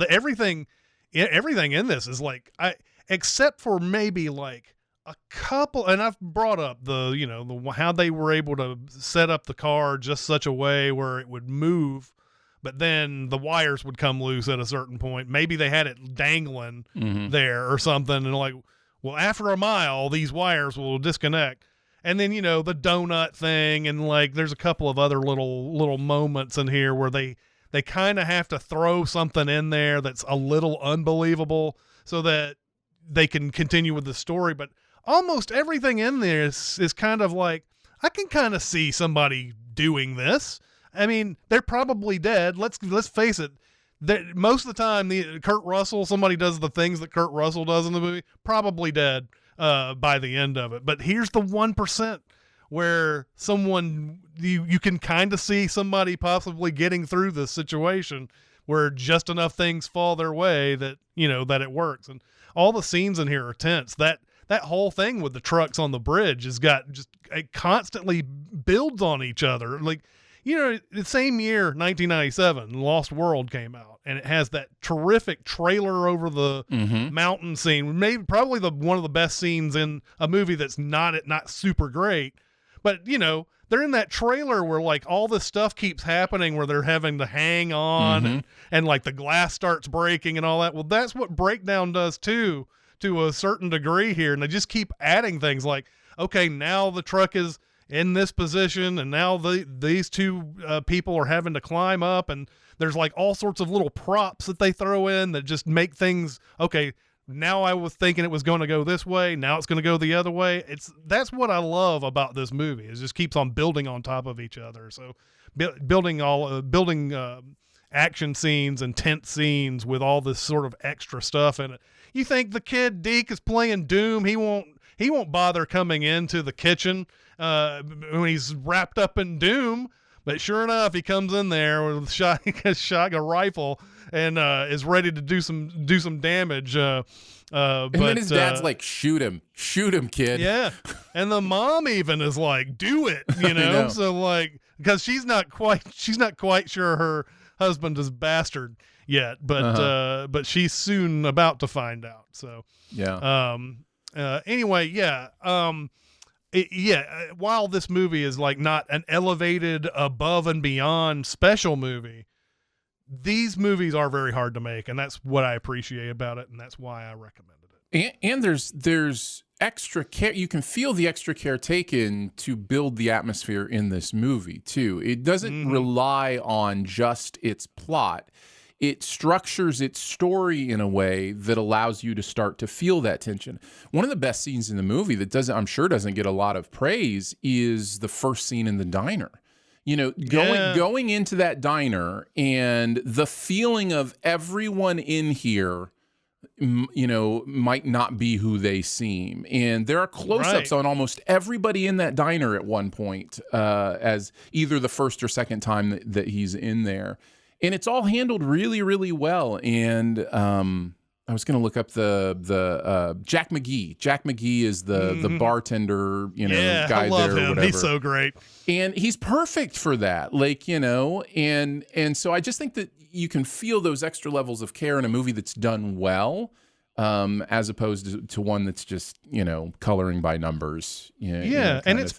Everything in this is like, except for maybe like a couple, and I've brought up how they were able to set up the car just such a way where it would move, but then the wires would come loose at a certain point. Maybe they had it dangling there or something, and like, well, after a mile, these wires will disconnect. And then, the donut thing, and like, there's a couple of other little moments in here where they kind of have to throw something in there that's a little unbelievable so that they can continue with the story. But almost everything in there is kind of like, I can kind of see somebody doing this. I mean, they're probably dead. Let's face it. most of the time, Kurt Russell, somebody does the things that Kurt Russell does in the movie, probably dead by the end of it. But here's the 1% where someone, you can kind of see somebody possibly getting through this situation where just enough things fall their way that, that it works. And all the scenes in here are tense. That whole thing with the trucks on the bridge has got it constantly builds on each other. Like, the same year, 1997, Lost World came out, and it has that terrific trailer over the mountain scene. Maybe probably one of the best scenes in a movie that's not super great. But, they're in that trailer where like all this stuff keeps happening where they're having to hang on and like the glass starts breaking and all that. Well, that's what Breakdown does too, to a certain degree here. And they just keep adding things like, okay, now the truck is in this position and now these two people are having to climb up, and there's like all sorts of little props that they throw in that just make things, okay, now I was thinking it was going to go this way, now it's going to go the other way. That's what I love about this movie. It just keeps on building on top of each other. So building action scenes and tense scenes with all this sort of extra stuff in it. You think the kid Deke is playing Doom, he won't bother coming into the kitchen when he's wrapped up in Doom. But sure enough, he comes in there with a rifle and is ready to do some damage. And then his dad's like, shoot him, kid. Yeah, and the mom even is like, do it, know. So like, because she's not quite sure her husband is bastard yet, but she's soon about to find out. So yeah. Anyway, yeah. While this movie is like not an elevated above and beyond special movie, these movies are very hard to make, and that's what I appreciate about it, and that's why I recommended it. And there's extra care. You can feel the extra care taken to build the atmosphere in this movie too. It doesn't rely on just its plot. It structures its story in a way that allows you to start to feel that tension. One of the best scenes in the movie that I'm sure doesn't get a lot of praise is the first scene in the diner. Going into that diner and the feeling of everyone in here, might not be who they seem. And there are close-ups on almost everybody in that diner at one point, as either the first or second time that he's in there. And it's all handled really, really well. And I was going to look up the Jack McGee. Jack McGee is the bartender, guy I love there. Him. Or whatever. He's so great, and he's perfect for that. And so I just think that you can feel those extra levels of care in a movie that's done well, as opposed to one that's just coloring by numbers. And it's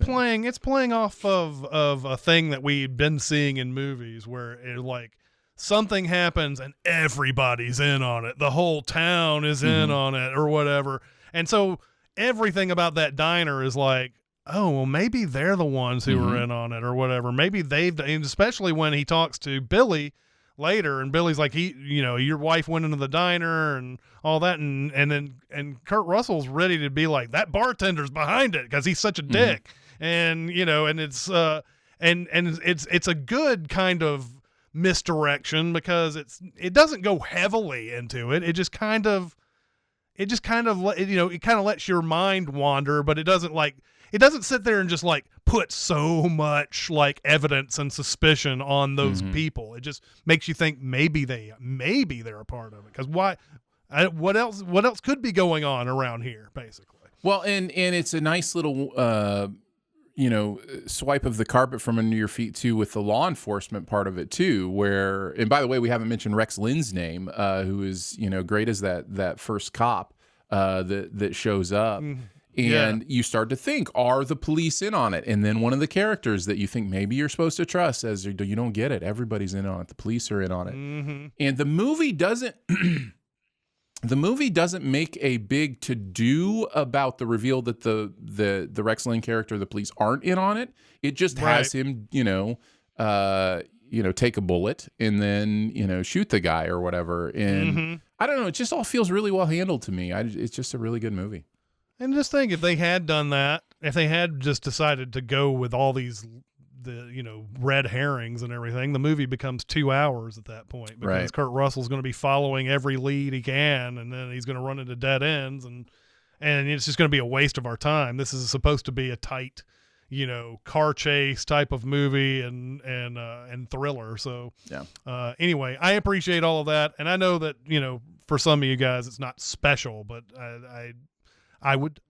playing off of a thing that we've been seeing in movies where it like. Something happens and everybody's in on it. The whole town is in on it or whatever. And so everything about that diner is like, oh, well, maybe they're the ones who are in on it or whatever. Maybe and especially when he talks to Billy later and Billy's like, your wife went into the diner and all that. And Kurt Russell's ready to be like, that bartender's behind it because he's such a dick. And, and it's a good kind of misdirection because it doesn't go heavily into it. It kind of lets your mind wander, but it doesn't sit there and just like put so much like evidence and suspicion on those people. It just makes you think maybe they're a part of it. Because what else could be going on around here, basically? Well, and it's a nice little swipe of the carpet from under your feet too, with the law enforcement part of it too, where, and by the way, we haven't mentioned Rex Lynn's name, who is, great as that first cop, that shows up. And you start to think, are the police in on it? And then one of the characters that you think maybe you're supposed to trust says, you don't get it. Everybody's in on it. The police are in on it. And the movie doesn't, make a big to-do about the reveal that the Rex Lynn character, the police aren't in on it. It just has him, take a bullet and then, shoot the guy or whatever. And I don't know. It just all feels really well handled to me. It's just a really good movie. And just think, if they had done that, if they had just decided to go with all these red herrings and everything, the movie becomes 2 hours at that point, because Right. Kurt Russell's going to be following every lead he can, and then he's going to run into dead ends, and it's just going to be a waste of our time. This is supposed to be a tight, car chase type of movie and thriller. So Yeah. anyway, I appreciate all of that, and I know that for some of you guys it's not special, but I would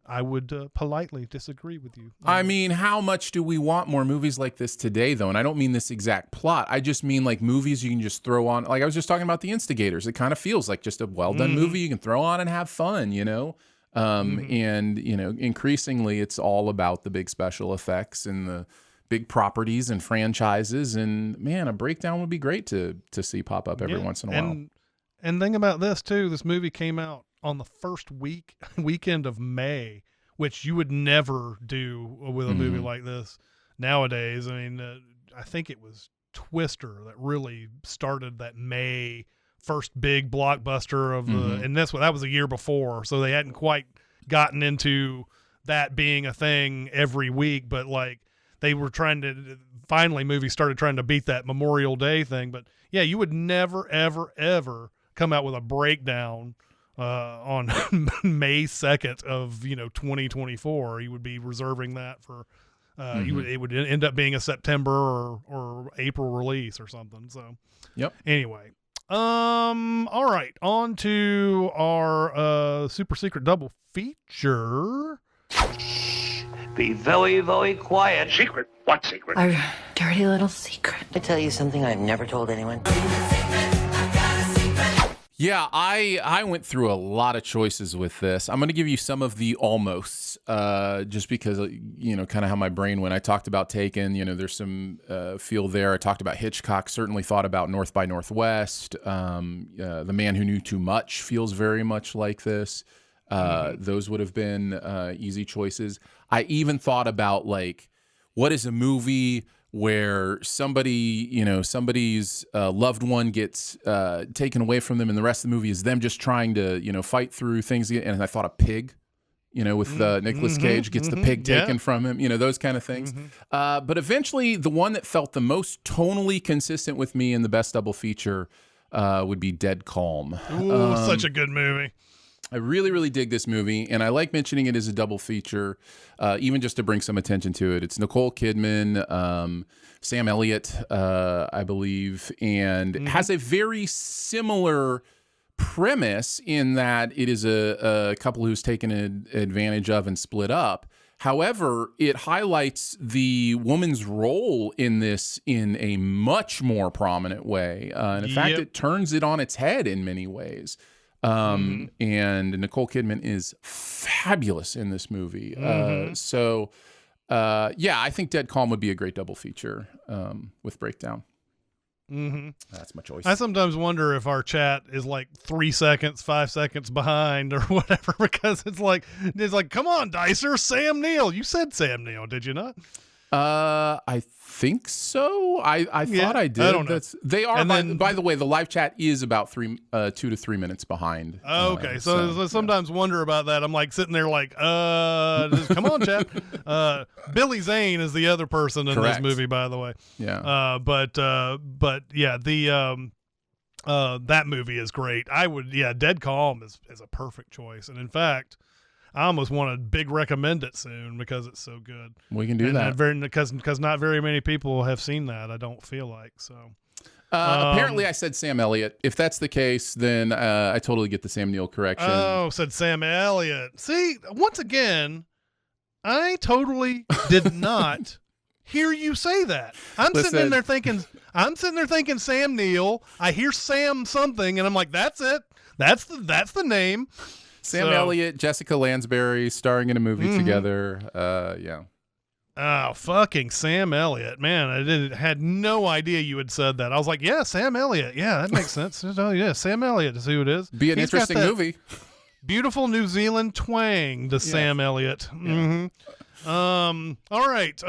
politely disagree with you. I mean, how much do we want more movies like this today, though? And I don't mean this exact plot. I just mean like movies you can just throw on. Like I was just talking about The Instigators. It kind of feels like just a well-done movie you can throw on and have fun, And, increasingly it's all about the big special effects and the big properties and franchises. And, man, a breakdown would be great to see pop up every once in a while. And think about this, too. This movie came out on the first weekend of May, which you would never do with a movie like this nowadays. I mean, I think it was Twister that really started that May first big blockbuster of the, and that was a year before, so they hadn't quite gotten into that being a thing every week, but like they were finally movies started trying to beat that Memorial Day thing. But yeah, you would never, ever, ever come out with a breakdown on May 2nd of 2024. You would be reserving that for it would end up being a September or April release or something. So anyway, all right, on to our super secret double feature. Be very, very quiet. Secret? What secret? Our dirty little secret. I tell you something I've never told anyone. Yeah, I went through a lot of choices with this. I'm going to give you some of the almosts, just because, kind of how my brain went. I talked about Taken, there's some feel there. I talked about Hitchcock, certainly thought about North by Northwest. The Man Who Knew Too Much feels very much like this. Those would have been easy choices. I even thought about, like, what is a movie where somebody's loved one gets taken away from them, and the rest of the movie is them just trying to, fight through things. And I thought of Pig, with Nicolas Cage gets the pig taken from him, those kind of things. But eventually, the one that felt the most tonally consistent with me in the best double feature would be Dead Calm. Ooh, such a good movie. I really, really dig this movie, and I like mentioning it as a double feature, even just to bring some attention to it. It's Nicole Kidman, Sam Elliott, I believe, and it has a very similar premise in that it is a couple who's taken advantage of and split up. However, it highlights the woman's role in this in a much more prominent way. And in fact, it turns it on its head in many ways. And Nicole Kidman is fabulous in this movie. So I think Dead Calm would be a great double feature with Breakdown. That's my choice. I sometimes wonder if our chat is like 3 seconds, 5 seconds behind or whatever, because it's like, come on, Dicer, Sam Neill. You said Sam Neill, did you not? I think so. I thought I did. I don't know. They are. By the way, the live chat is about 2 to 3 minutes behind. Okay, so sometimes wonder about that. I'm like sitting there like, come on, chat. Billy Zane is the other person in this movie, by the way. Yeah. But yeah, that movie is great. Dead Calm is a perfect choice, and in fact, I almost want to big recommend it soon because it's so good. We can do that. Because not very many people have seen that, I don't feel like. So apparently I said Sam Elliott. If that's the case, then I totally get the Sam Neill correction. Oh, said Sam Elliott. See, once again, I totally did not hear you say that. I'm sitting there thinking Sam Neill. I hear Sam something, and I'm like, that's it. That's the name. Sam Elliott, Jessica Lansbury starring in a movie together. Yeah. Oh, fucking Sam Elliott. Man, I had no idea you had said that. I was like, yeah, Sam Elliott. Yeah, that makes sense. Oh, yeah, Sam Elliott is who it is. Be an interesting movie. Beautiful New Zealand twang to Sam Elliott. Yeah. All right.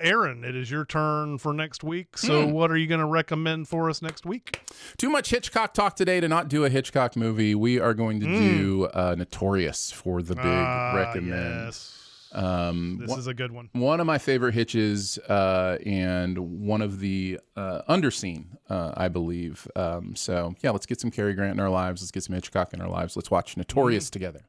Aaron, it is your turn for next week. So what are you going to recommend for us next week? Too much Hitchcock talk today to not do a Hitchcock movie. We are going to do Notorious for the big recommend. Yes. This is a good one. One of my favorite Hitches, and one of the underseen, I believe. So yeah, let's get some Cary Grant in our lives. Let's get some Hitchcock in our lives. Let's watch Notorious together.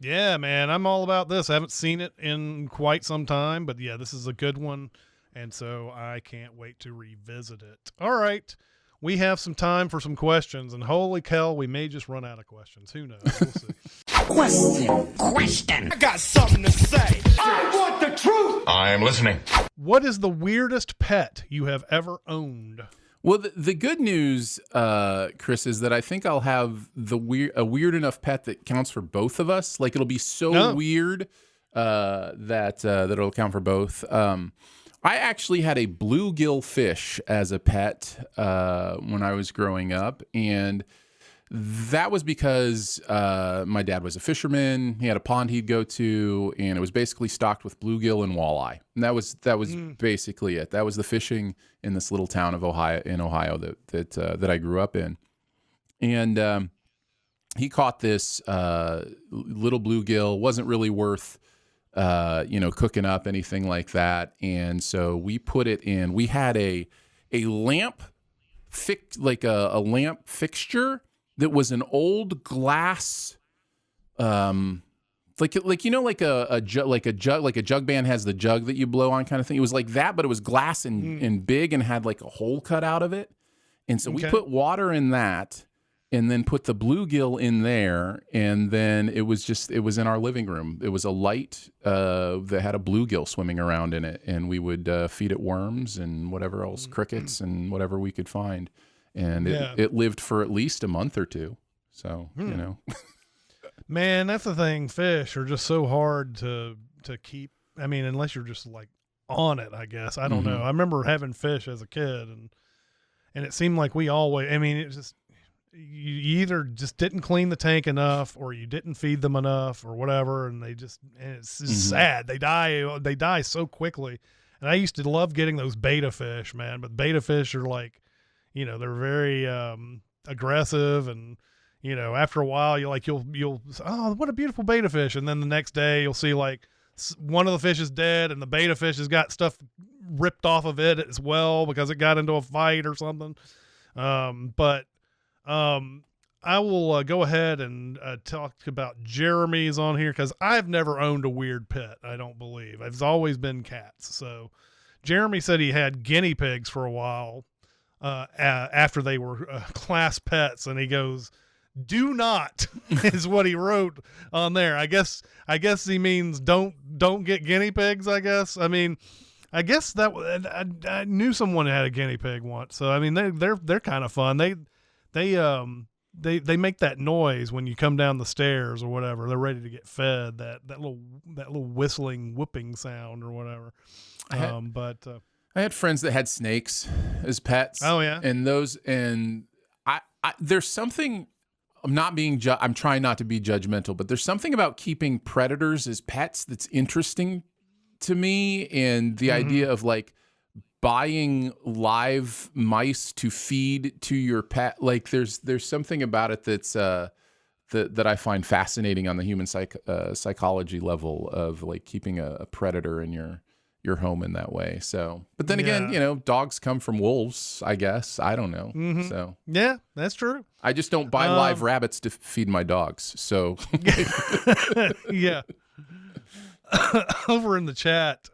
Yeah, man, I'm all about this. I haven't seen it in quite some time, but yeah, this is a good one, and so I can't wait to revisit it. All right, we have some time for some questions, and holy cow, we may just run out of questions. Who knows? We'll see. Question. I got something to say. I want the truth. I'm listening. What is the weirdest pet you have ever owned? Well, the good news, Chris, is that I think I'll have a weird enough pet that counts for both of us. Like it'll be so weird that it'll count for both. I actually had a bluegill fish as a pet when I was growing up, and that was because my dad was a fisherman. He had a pond he'd go to, and it was basically stocked with bluegill and walleye. And that was basically it. That was the fishing in this little town of Ohio that I grew up in. And he caught this little bluegill. Wasn't really worth cooking up, anything like that. And so we put it in. We had a lamp a lamp fixture that was an old glass, like a jug band has the jug that you blow on kind of thing. It was like that, but it was glass and big and had like a hole cut out of it. And so we put water in that, and then put the bluegill in there, and then it was in our living room. It was a light that had a bluegill swimming around in it, and we would feed it worms and whatever else, crickets and whatever we could find. And it lived for at least a month or two. So, Man, that's the thing. Fish are just so hard to keep. I mean, unless you're just like on it, I guess. I don't know. I remember having fish as a kid, and it seemed like we always, I mean, it just, you either just didn't clean the tank enough, or you didn't feed them enough, or whatever. And it's just sad. They die so quickly. And I used to love getting those betta fish, man. But betta fish are like, they're very aggressive, and after a while you'll oh, what a beautiful betta fish, and then the next day you'll see like one of the fish is dead, and the betta fish has got stuff ripped off of it as well because it got into a fight or something. But I will go ahead and talk about Jeremy's on here because I've never owned a weird pet. I don't believe. It's always been cats. So Jeremy said he had guinea pigs for a while. After they were class pets, and he goes, "Do not," is what he wrote on there. I guess he means don't get guinea pigs. I guess. I mean, I guess that I knew someone had a guinea pig once. So I mean, they're kind of fun. They make that noise when you come down the stairs or whatever. They're ready to get fed. That little whistling whooping sound or whatever. I had friends that had snakes as pets. Oh yeah. And I there's something, I'm trying not to be judgmental, but there's something about keeping predators as pets that's interesting to me. And the idea of like buying live mice to feed to your pet, like there's something about it that's that I find fascinating on the human psychology level of like keeping a predator in your home in that way. So, but then again, dogs come from wolves, I guess. I don't know. So yeah, that's true. I just don't buy live rabbits to feed my dogs. So yeah. Over in the chat,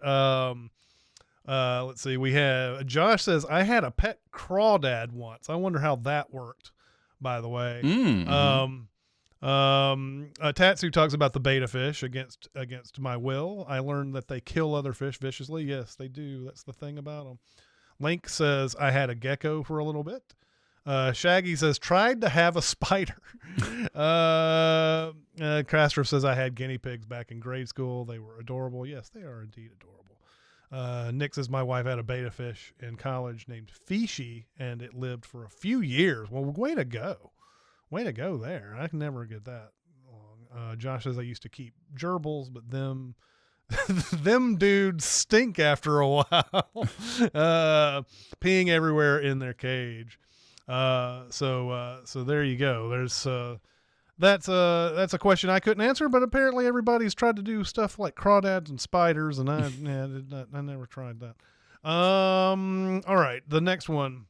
let's see. We have Josh says, I had a pet crawdad once. I wonder how that worked, by the way. Tatsu talks about the betta fish against my will. I learned that they kill other fish viciously. Yes, they do. That's the thing about them. Link says, I had a gecko for a little bit. Shaggy says, tried to have a spider. Castro says, I had guinea pigs back in grade school. They were adorable. Yes, they are indeed adorable. Nick says, my wife had a betta fish in college named Fishy, and it lived for a few years. Well, way to go. Way to go there. I can never get that long. Josh says I used to keep gerbils, but them dudes stink after a while. Peeing everywhere in their cage. So there you go. There's That's a question I couldn't answer, but apparently everybody's tried to do stuff like crawdads and spiders, and I never tried that. All right, the next one.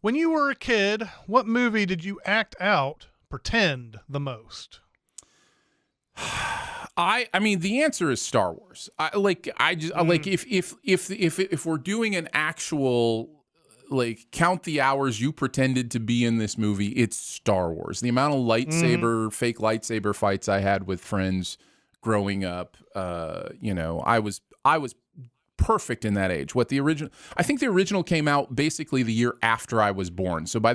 When you were a kid, what movie did you act out, pretend the most? I mean, the answer is Star Wars. Like if we're doing an actual, like, count the hours you pretended to be in this movie, it's Star Wars. The amount of fake lightsaber fights I had with friends growing up, I was perfect in that age. I think the original came out basically the year after I was born. So by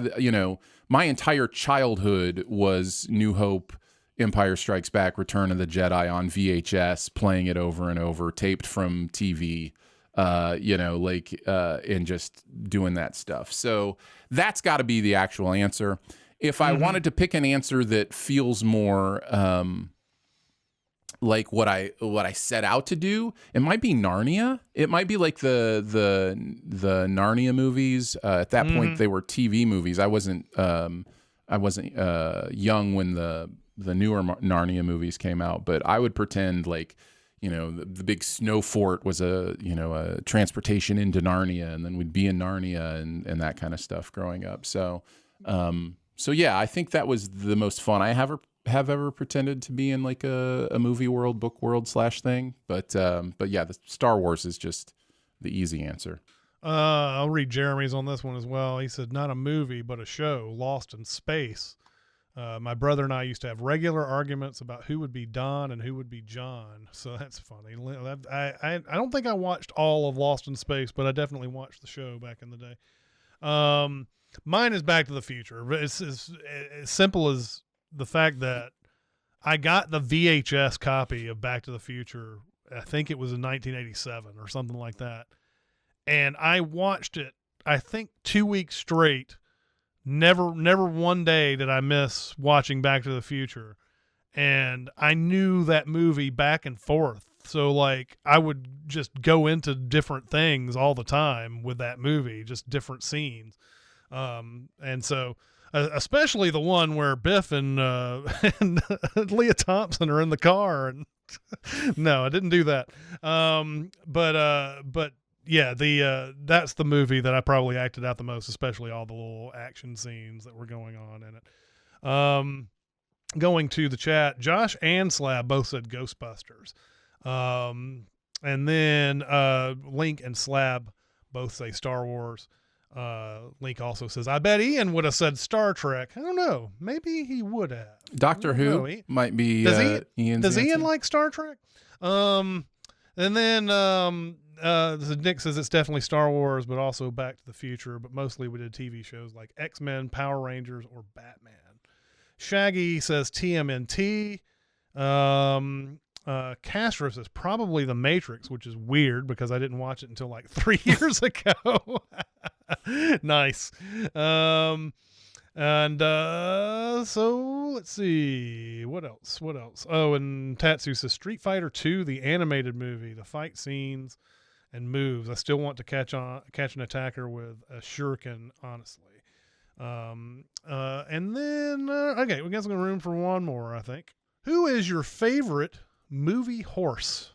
my entire childhood was New Hope, Empire Strikes Back, Return of the Jedi on VHS, playing it over and over, taped from TV, and just doing that stuff. So that's got to be the actual answer. If I wanted to pick an answer that feels more like what I set out to do, it might be Narnia. It might be like the Narnia movies. At that point, they were TV movies. I wasn't young when the newer Narnia movies came out, but I would pretend like, the big snow fort was a transportation into Narnia, and then we'd be in Narnia and that kind of stuff growing up. So yeah, I think that was the most fun I have ever pretended to be in, like a movie world, book world / thing. But yeah, the Star Wars is just the easy answer. I'll read Jeremy's on this one as well. He said, not a movie, but a show, Lost in Space. My brother and I used to have regular arguments about who would be Don and who would be John. So that's funny. I don't think I watched all of Lost in Space, but I definitely watched the show back in the day. Mine is Back to the Future. It's as simple as the fact that I got the VHS copy of Back to the Future. I think it was in 1987 or something like that. And I watched it, I think 2 weeks straight. Never one day did I miss watching Back to the Future. And I knew that movie back and forth. So like I would just go into different things all the time with that movie, just different scenes. And so especially the one where Biff and Leah Thompson are in the car. And no, I didn't do that. But yeah, that's the movie that I probably acted out the most, especially all the little action scenes that were going on in it. Going to the chat, Josh and Slab both said Ghostbusters. And then Link and Slab both say Star Wars. Link also says, I bet Ian would have said Star Trek. I don't know. Maybe he would have. Doctor Who might be Ian's Does answer. Ian like Star Trek? And then Nick says it's definitely Star Wars, but also Back to the Future, but mostly we did TV shows like X-Men, Power Rangers, or Batman. Shaggy says TMNT. Castro says probably The Matrix, which is weird because I didn't watch it until like 3 years ago. Nice. So let's see what else. Oh, and Tatsu says Street Fighter 2, the animated movie, the fight scenes and moves. I still want to catch an attacker with a shuriken, honestly. And then okay, we got some room for one more, I think. Who is your favorite movie horse?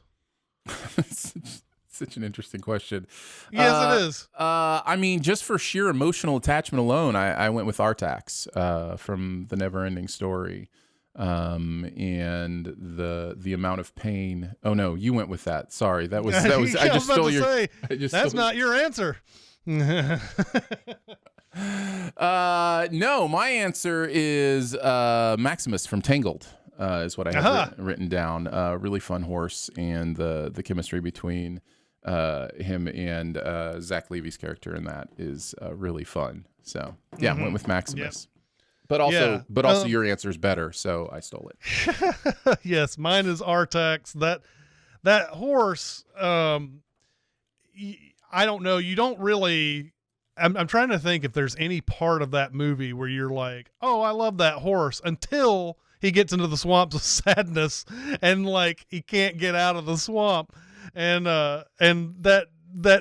Such an interesting question. Yes, it is. I mean, just for sheer emotional attachment alone, I went with Artax from The Never-Ending Story, and the amount of pain. Oh no, you went with that. Sorry, that was. I just stole your. That's not your answer. No, my answer is Maximus from Tangled. Is what I have written down. Really fun horse, and the chemistry between him and Zach Levi's character in that is really fun. So yeah, went with Maximus. Yep. But also your answer is better, so I stole it. Yes, mine is Artax. That horse. I don't know. You don't really. I'm trying to think if there's any part of that movie where you're like, oh, I love that horse, until he gets into the swamps of sadness and like he can't get out of the swamp. And that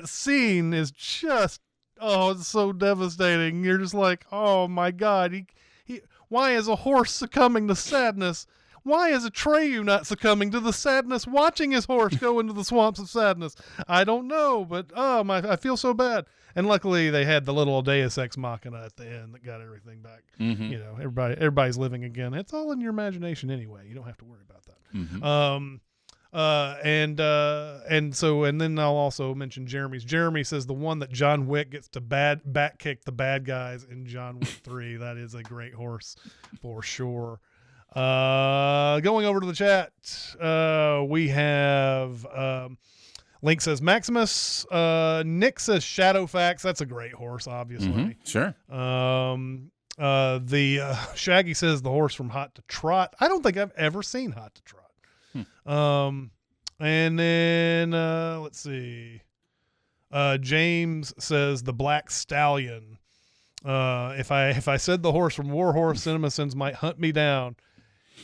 scene is just, oh, it's so devastating. You're just like, oh my God. Why is a horse succumbing to sadness? Why is Atreyu not succumbing to the sadness watching his horse go into the swamps of sadness? I don't know, but I feel so bad. And luckily they had the little Deus Ex Machina at the end that got everything back. Mm-hmm. You know, everybody's living again. It's all in your imagination anyway. You don't have to worry about that. Mm-hmm. And then I'll also mention Jeremy's. Jeremy says the one that John Wick gets to back kick the bad guys in John Wick 3. That is a great horse for sure. Going over to the chat, we have Link says Maximus. Nick says Shadowfax. That's a great horse, obviously. Mm-hmm. Sure. The Shaggy says the horse from Hot to Trot. I don't think I've ever seen Hot to Trot. And then let's see. James says the Black Stallion. If I said the horse from Warhorse, Cinemasins might hunt me down.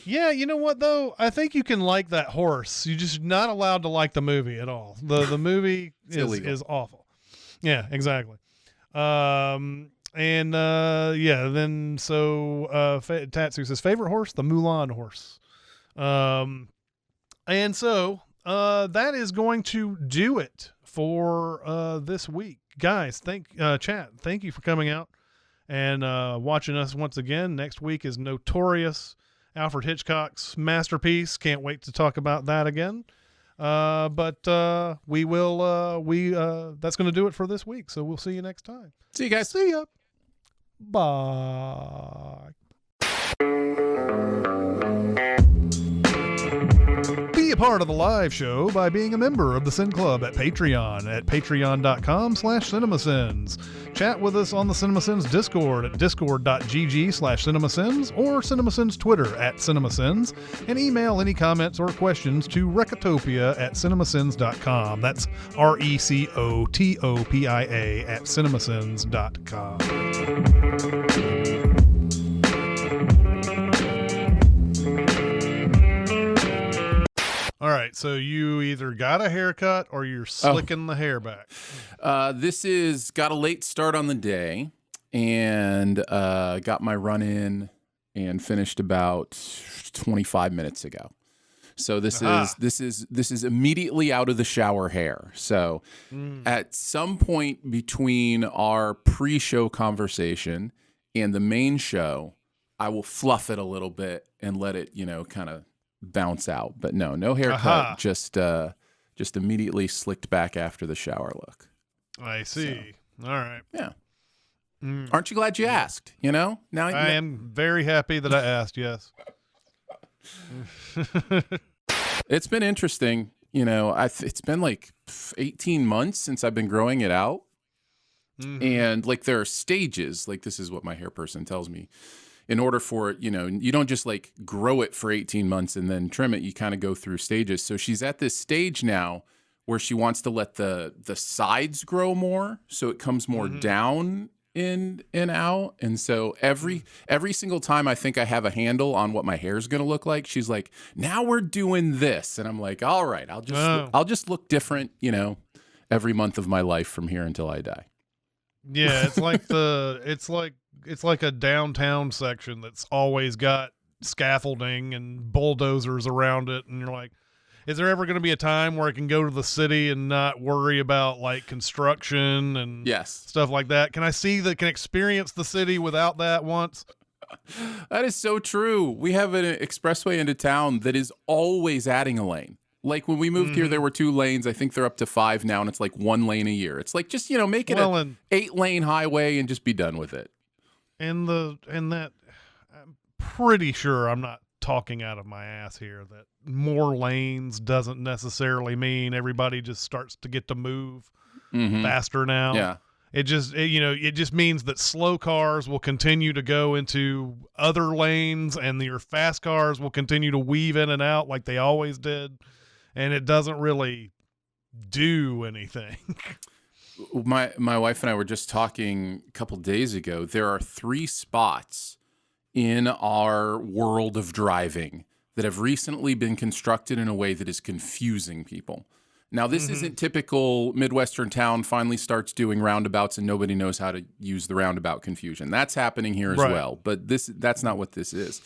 Yeah, you know what though? I think you can like that horse. You're just not allowed to like the movie at all. The movie is awful. Yeah, exactly. Then Tatsu says favorite horse, the Mulan horse. And so that is going to do it for this week. Guys, chat, thank you for coming out and watching us once again. Next week is Notorious, Alfred Hitchcock's masterpiece. Can't wait to talk about that again. But we will that's going to do it for this week. So we'll see you next time. See you guys. See ya. Bye. Be a part of the live show by being a member of the Sin Club at Patreon at patreon.com/cinemasins. Chat with us on the Cinemasins Discord at discord.gg/cinemasins or Cinemasins Twitter at Cinemasins, and email any comments or questions to Recotopia@cinemasins.com. That's RECOTOPIA at cinemasins.com. All right, so you either got a haircut or you're slicking the hair back. This is got a late start on the day, and got my run in and finished about 25 minutes ago. So this is immediately out of the shower hair. So at some point between our pre-show conversation and the main show, I will fluff it a little bit and let it, kind of bounce out. But no haircut, just immediately slicked back after the shower look. I see. So, all right. Yeah. Aren't you glad you asked? Now I am very happy that I asked. Yes. It's been interesting. It's been like 18 months since I've been growing it out. Mm-hmm. And like there are stages, like this is what my hair person tells me. In order for it, you don't just like grow it for 18 months and then trim it. You kind of go through stages. So she's at this stage now where she wants to let the sides grow more, so it comes more down in and out. And so every single time I think I have a handle on what my hair is going to look like, she's like, "Now we're doing this," and I'm like, "All right, I'll just look different, every month of my life from here until I die." Yeah, it's like it's like a downtown section that's always got scaffolding and bulldozers around it. And you're like, is there ever going to be a time where I can go to the city and not worry about like construction and stuff like that? Can experience the city without that once? That is so true. We have an expressway into town that is always adding a lane. Like when we moved here, there were 2 lanes. I think they're up to 5 now, and it's like 1 lane a year. It's like just make it an 8-lane highway and just be done with it. And that, I'm pretty sure I'm not talking out of my ass here that more lanes doesn't necessarily mean everybody just starts to get to move faster now. Yeah. It just means that slow cars will continue to go into other lanes and your fast cars will continue to weave in and out like they always did. And it doesn't really do anything. My wife and I were just talking a couple days ago. There are 3 spots in our world of driving that have recently been constructed in a way that is confusing people. Now, this isn't typical Midwestern town finally starts doing roundabouts and nobody knows how to use the roundabout confusion. That's happening here as well, but that's not what this is.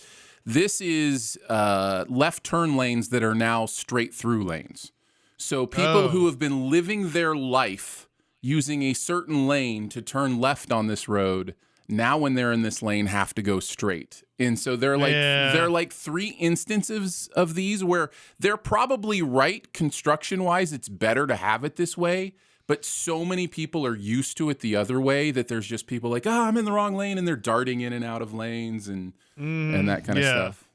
This is left turn lanes that are now straight through lanes. So people who have been living their life using a certain lane to turn left on this road, now when they're in this lane have to go straight. And so they're like 3 instances of these where they're probably right construction wise. It's better to have it this way, but so many people are used to it the other way that there's just people like, I'm in the wrong lane, and they're darting in and out of lanes and that kind of stuff.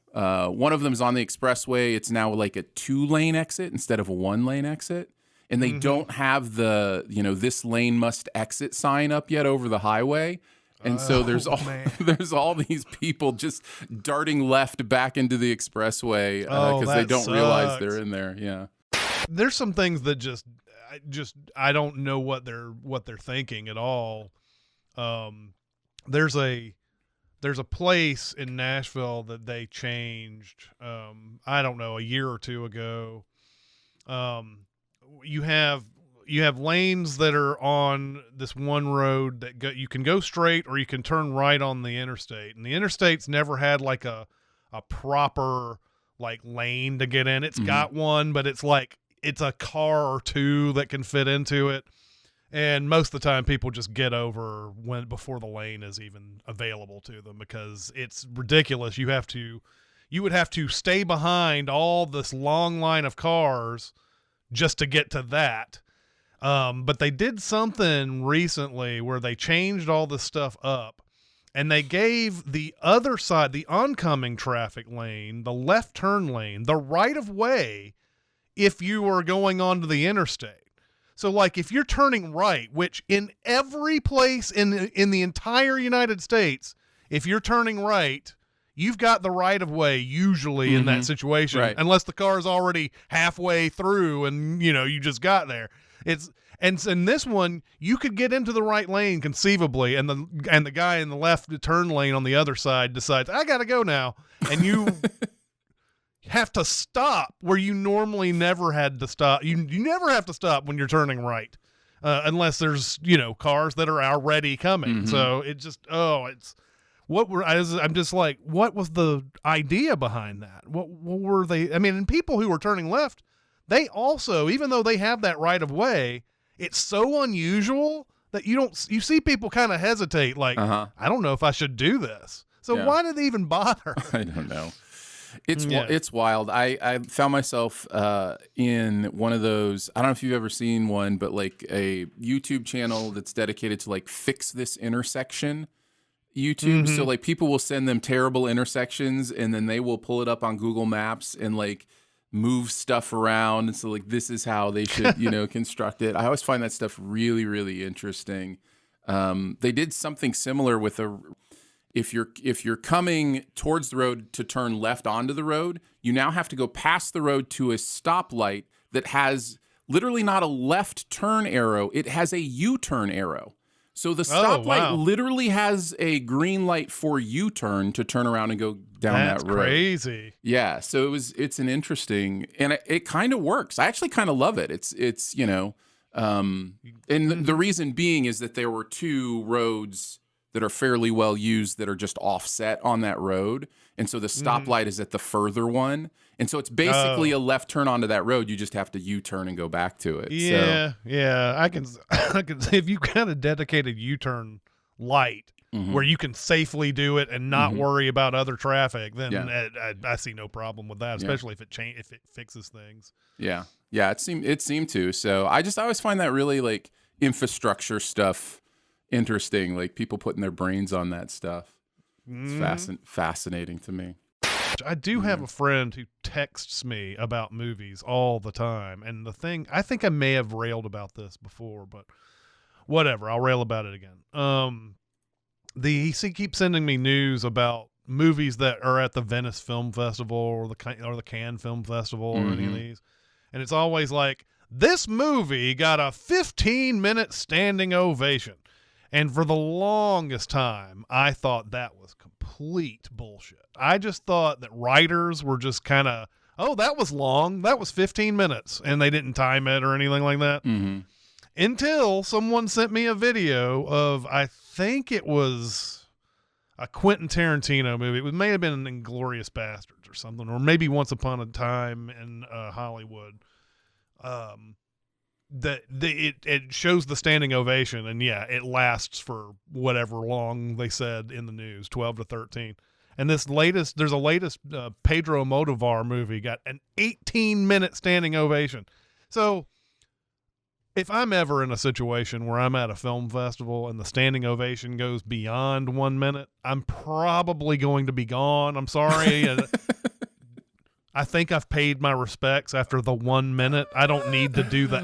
One of them's on the expressway. It's now like a 2-lane exit instead of a 1-lane exit. And they don't have the, this lane must exit sign up yet over the highway. And so there's all these people just darting left back into the expressway because they don't realize they're in there. Yeah. There's some things that just I don't know what they're thinking at all. There's a place in Nashville that they changed, I don't know, a year or two ago. You have lanes that are on this one road that you can go straight or you can turn right on the interstate. And the interstate's never had like a proper like lane to get in. It's got one, but it's like it's a car or two that can fit into it. And most of the time people just get over before the lane is even available to them because it's ridiculous. You would have to stay behind all this long line of cars just to get to that. But they did something recently where they changed all this stuff up and they gave the other side, the oncoming traffic lane, the left turn lane, the right of way if you are going onto the interstate. So like if you're turning right, which in every place in the entire United States, if you're turning right, you've got the right of way usually in that situation, unless the car is already halfway through and you just got there. And in this one, you could get into the right lane conceivably, and the guy in the left turn lane on the other side decides, I gotta go now, and you have to stop where you normally never had to stop. You never have to stop when you're turning right, unless there's cars that are already coming. So it just I'm just like, what was the idea behind that? What were they? I mean, and people who were turning left, they also, even though they have that right of way, it's so unusual that you see people kind of hesitate, like, I don't know if I should do this. So why did they even bother? I don't know. It's wild. I found myself in one of those, I don't know if you've ever seen one, but like a YouTube channel that's dedicated to like fix this intersection YouTube. So like people will send them terrible intersections and then they will pull it up on Google Maps and like move stuff around. And so like, this is how they should, construct it. I always find that stuff really, really interesting. They did something similar with if you're coming towards the road to turn left onto the road, you now have to go past the road to a stoplight that has literally not a left turn arrow. It has a U-turn arrow. So the stoplight literally has a green light for U-turn to turn around and go down that road. That's crazy. Yeah. So it's an interesting, and it kind of works. I actually kind of love it. It's and the reason being is that there were 2 roads that are fairly well used that are just offset on that road. And so the stoplight is at the further one. And so it's basically a left turn onto that road. You just have to U-turn and go back to it. Yeah. So. Yeah. I can say if you got a dedicated U-turn light where you can safely do it and not worry about other traffic, then I see no problem with that, especially if it fixes things. Yeah. Yeah. It seemed to. So I always find that really like infrastructure stuff interesting, like people putting their brains on that stuff. It's fascinating to me. I do have a friend who texts me about movies all the time, and the thing, I think I may have railed about this before, but whatever, I'll rail about it again. He keeps sending me news about movies that are at the Venice Film Festival or the Cannes Film Festival or any of these, and it's always like, this movie got a 15-minute standing ovation. And for the longest time, I thought that was complete bullshit. I just thought that writers were just kind of oh, that was long. That was 15 minutes. And they didn't time it or anything like that. Mm-hmm. Until someone sent me a video of, I think it was a Quentin Tarantino movie. It may have been Inglourious Bastards or something, or maybe Once Upon a Time in Hollywood. It shows the standing ovation, and yeah, it lasts for whatever long they said in the news, 12 to 13. And there's a latest Pedro Almodovar movie got an 18-minute standing ovation. So if I'm ever in a situation where I'm at a film festival and the standing ovation goes beyond 1 minute, I'm probably going to be gone. I'm sorry. I think I've paid my respects after the 1 minute. I don't need to do the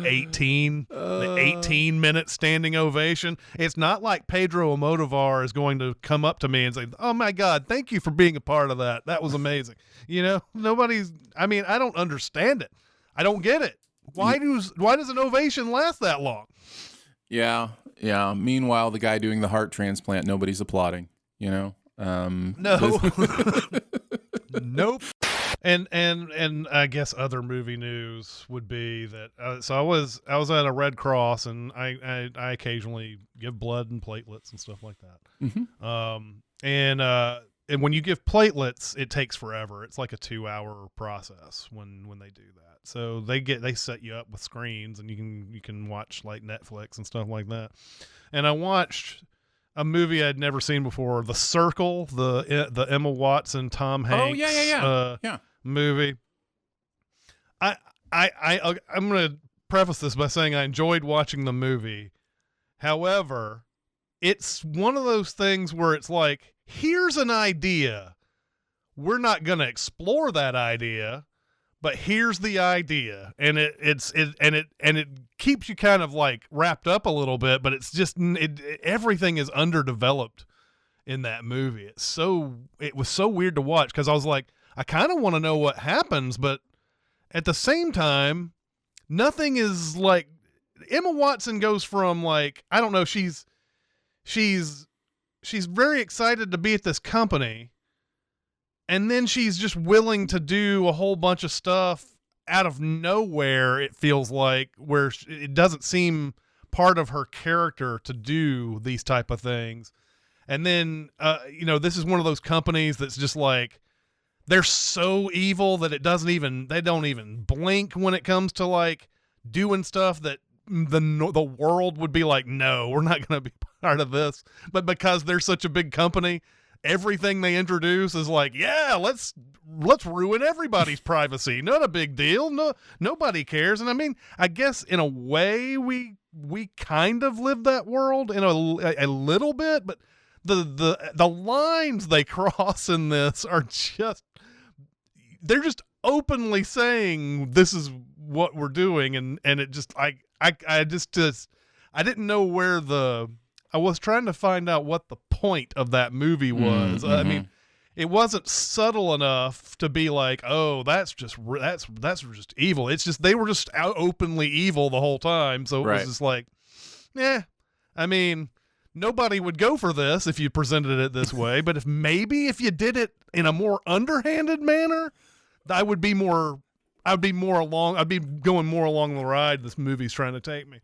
18-minute standing ovation. It's not like Pedro Almodovar is going to come up to me and say, "Oh my God, thank you for being a part of that. That was amazing." I don't understand it. I don't get it. Why does an ovation last that long? Yeah. Meanwhile, the guy doing the heart transplant, nobody's applauding, No. Nope. And I guess other movie news would be that so I was at a Red Cross, and I occasionally give blood and platelets and stuff like that. Mm-hmm. And when you give platelets, it takes forever. It's like a 2-hour process when they do that. So they set you up with screens, and you can watch like Netflix and stuff like that. And I watched a movie I'd never seen before, The Circle, the Emma Watson, Tom Hanks. Oh yeah. Movie. I'm going to preface this by saying I enjoyed watching the movie. However, it's one of those things where it's like, here's an idea. We're not going to explore that idea, but here's the idea, and it keeps you kind of like wrapped up a little bit, but it's just everything is underdeveloped in that movie. It was so weird to watch, because I was like, I kind of want to know what happens, but at the same time, nothing is like. Emma Watson goes from like, I don't know, she's very excited to be at this company, and then she's just willing to do a whole bunch of stuff out of nowhere, it feels like, where it doesn't seem part of her character to do these type of things. And then this is one of those companies that's just like, they're so evil that they don't even blink when it comes to like doing stuff that the world would be like, no, we're not going to be part of this. But because they're such a big company, everything they introduce is like, yeah, let's ruin everybody's privacy. Not a big deal. No, nobody cares. And I mean, I guess in a way we kind of live that world in a little bit, but the lines they cross in this are just, they're just openly saying this is what we're doing, and it just I didn't know where I was trying to find out what the point of that movie was. Mm-hmm. I mean, it wasn't subtle enough to be like, oh, that's just evil. It's just they were just out openly evil the whole time. So it was just like, I mean, nobody would go for this if you presented it this way, but if you did it in a more underhanded manner, I'd be going more along the ride this movie's trying to take me.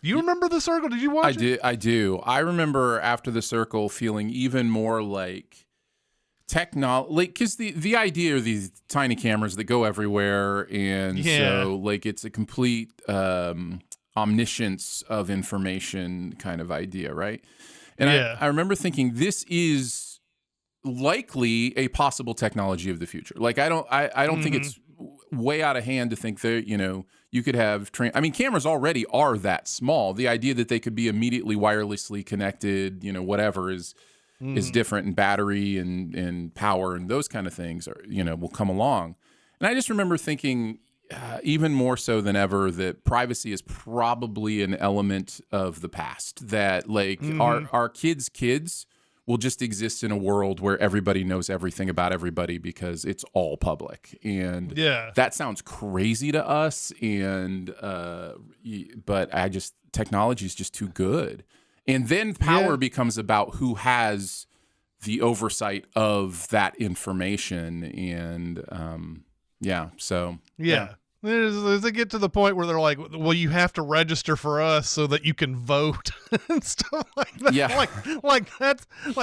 Do you remember The Circle? Did you watch it? I do. I remember after The Circle feeling even more like technology, because the idea of these tiny cameras that go everywhere, and so like it's a complete omniscience of information kind of idea, right? And I remember thinking, this is likely a possible technology of the future. Like I don't think it's way out of hand to think that, you could have cameras already are that small. The idea that they could be immediately wirelessly connected, whatever is different, and battery and power and those kind of things are, will come along. And I just remember thinking, even more so than ever, that privacy is probably an element of the past, that like our kids will just exist in a world where everybody knows everything about everybody because it's all public. And that sounds crazy to us. And, but technology is just too good. And then power becomes about who has the oversight of that information. And, Yeah. So Yeah. They get to the point where they're like, well, you have to register for us so that you can vote and stuff like that. Yeah.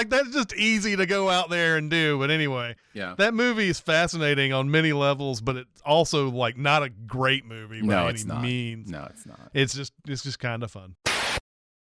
That's just easy to go out there and do. But anyway, yeah. that movie is fascinating on many levels, but it's also like not a great movie by any means. No, it's not. It's just kind of fun.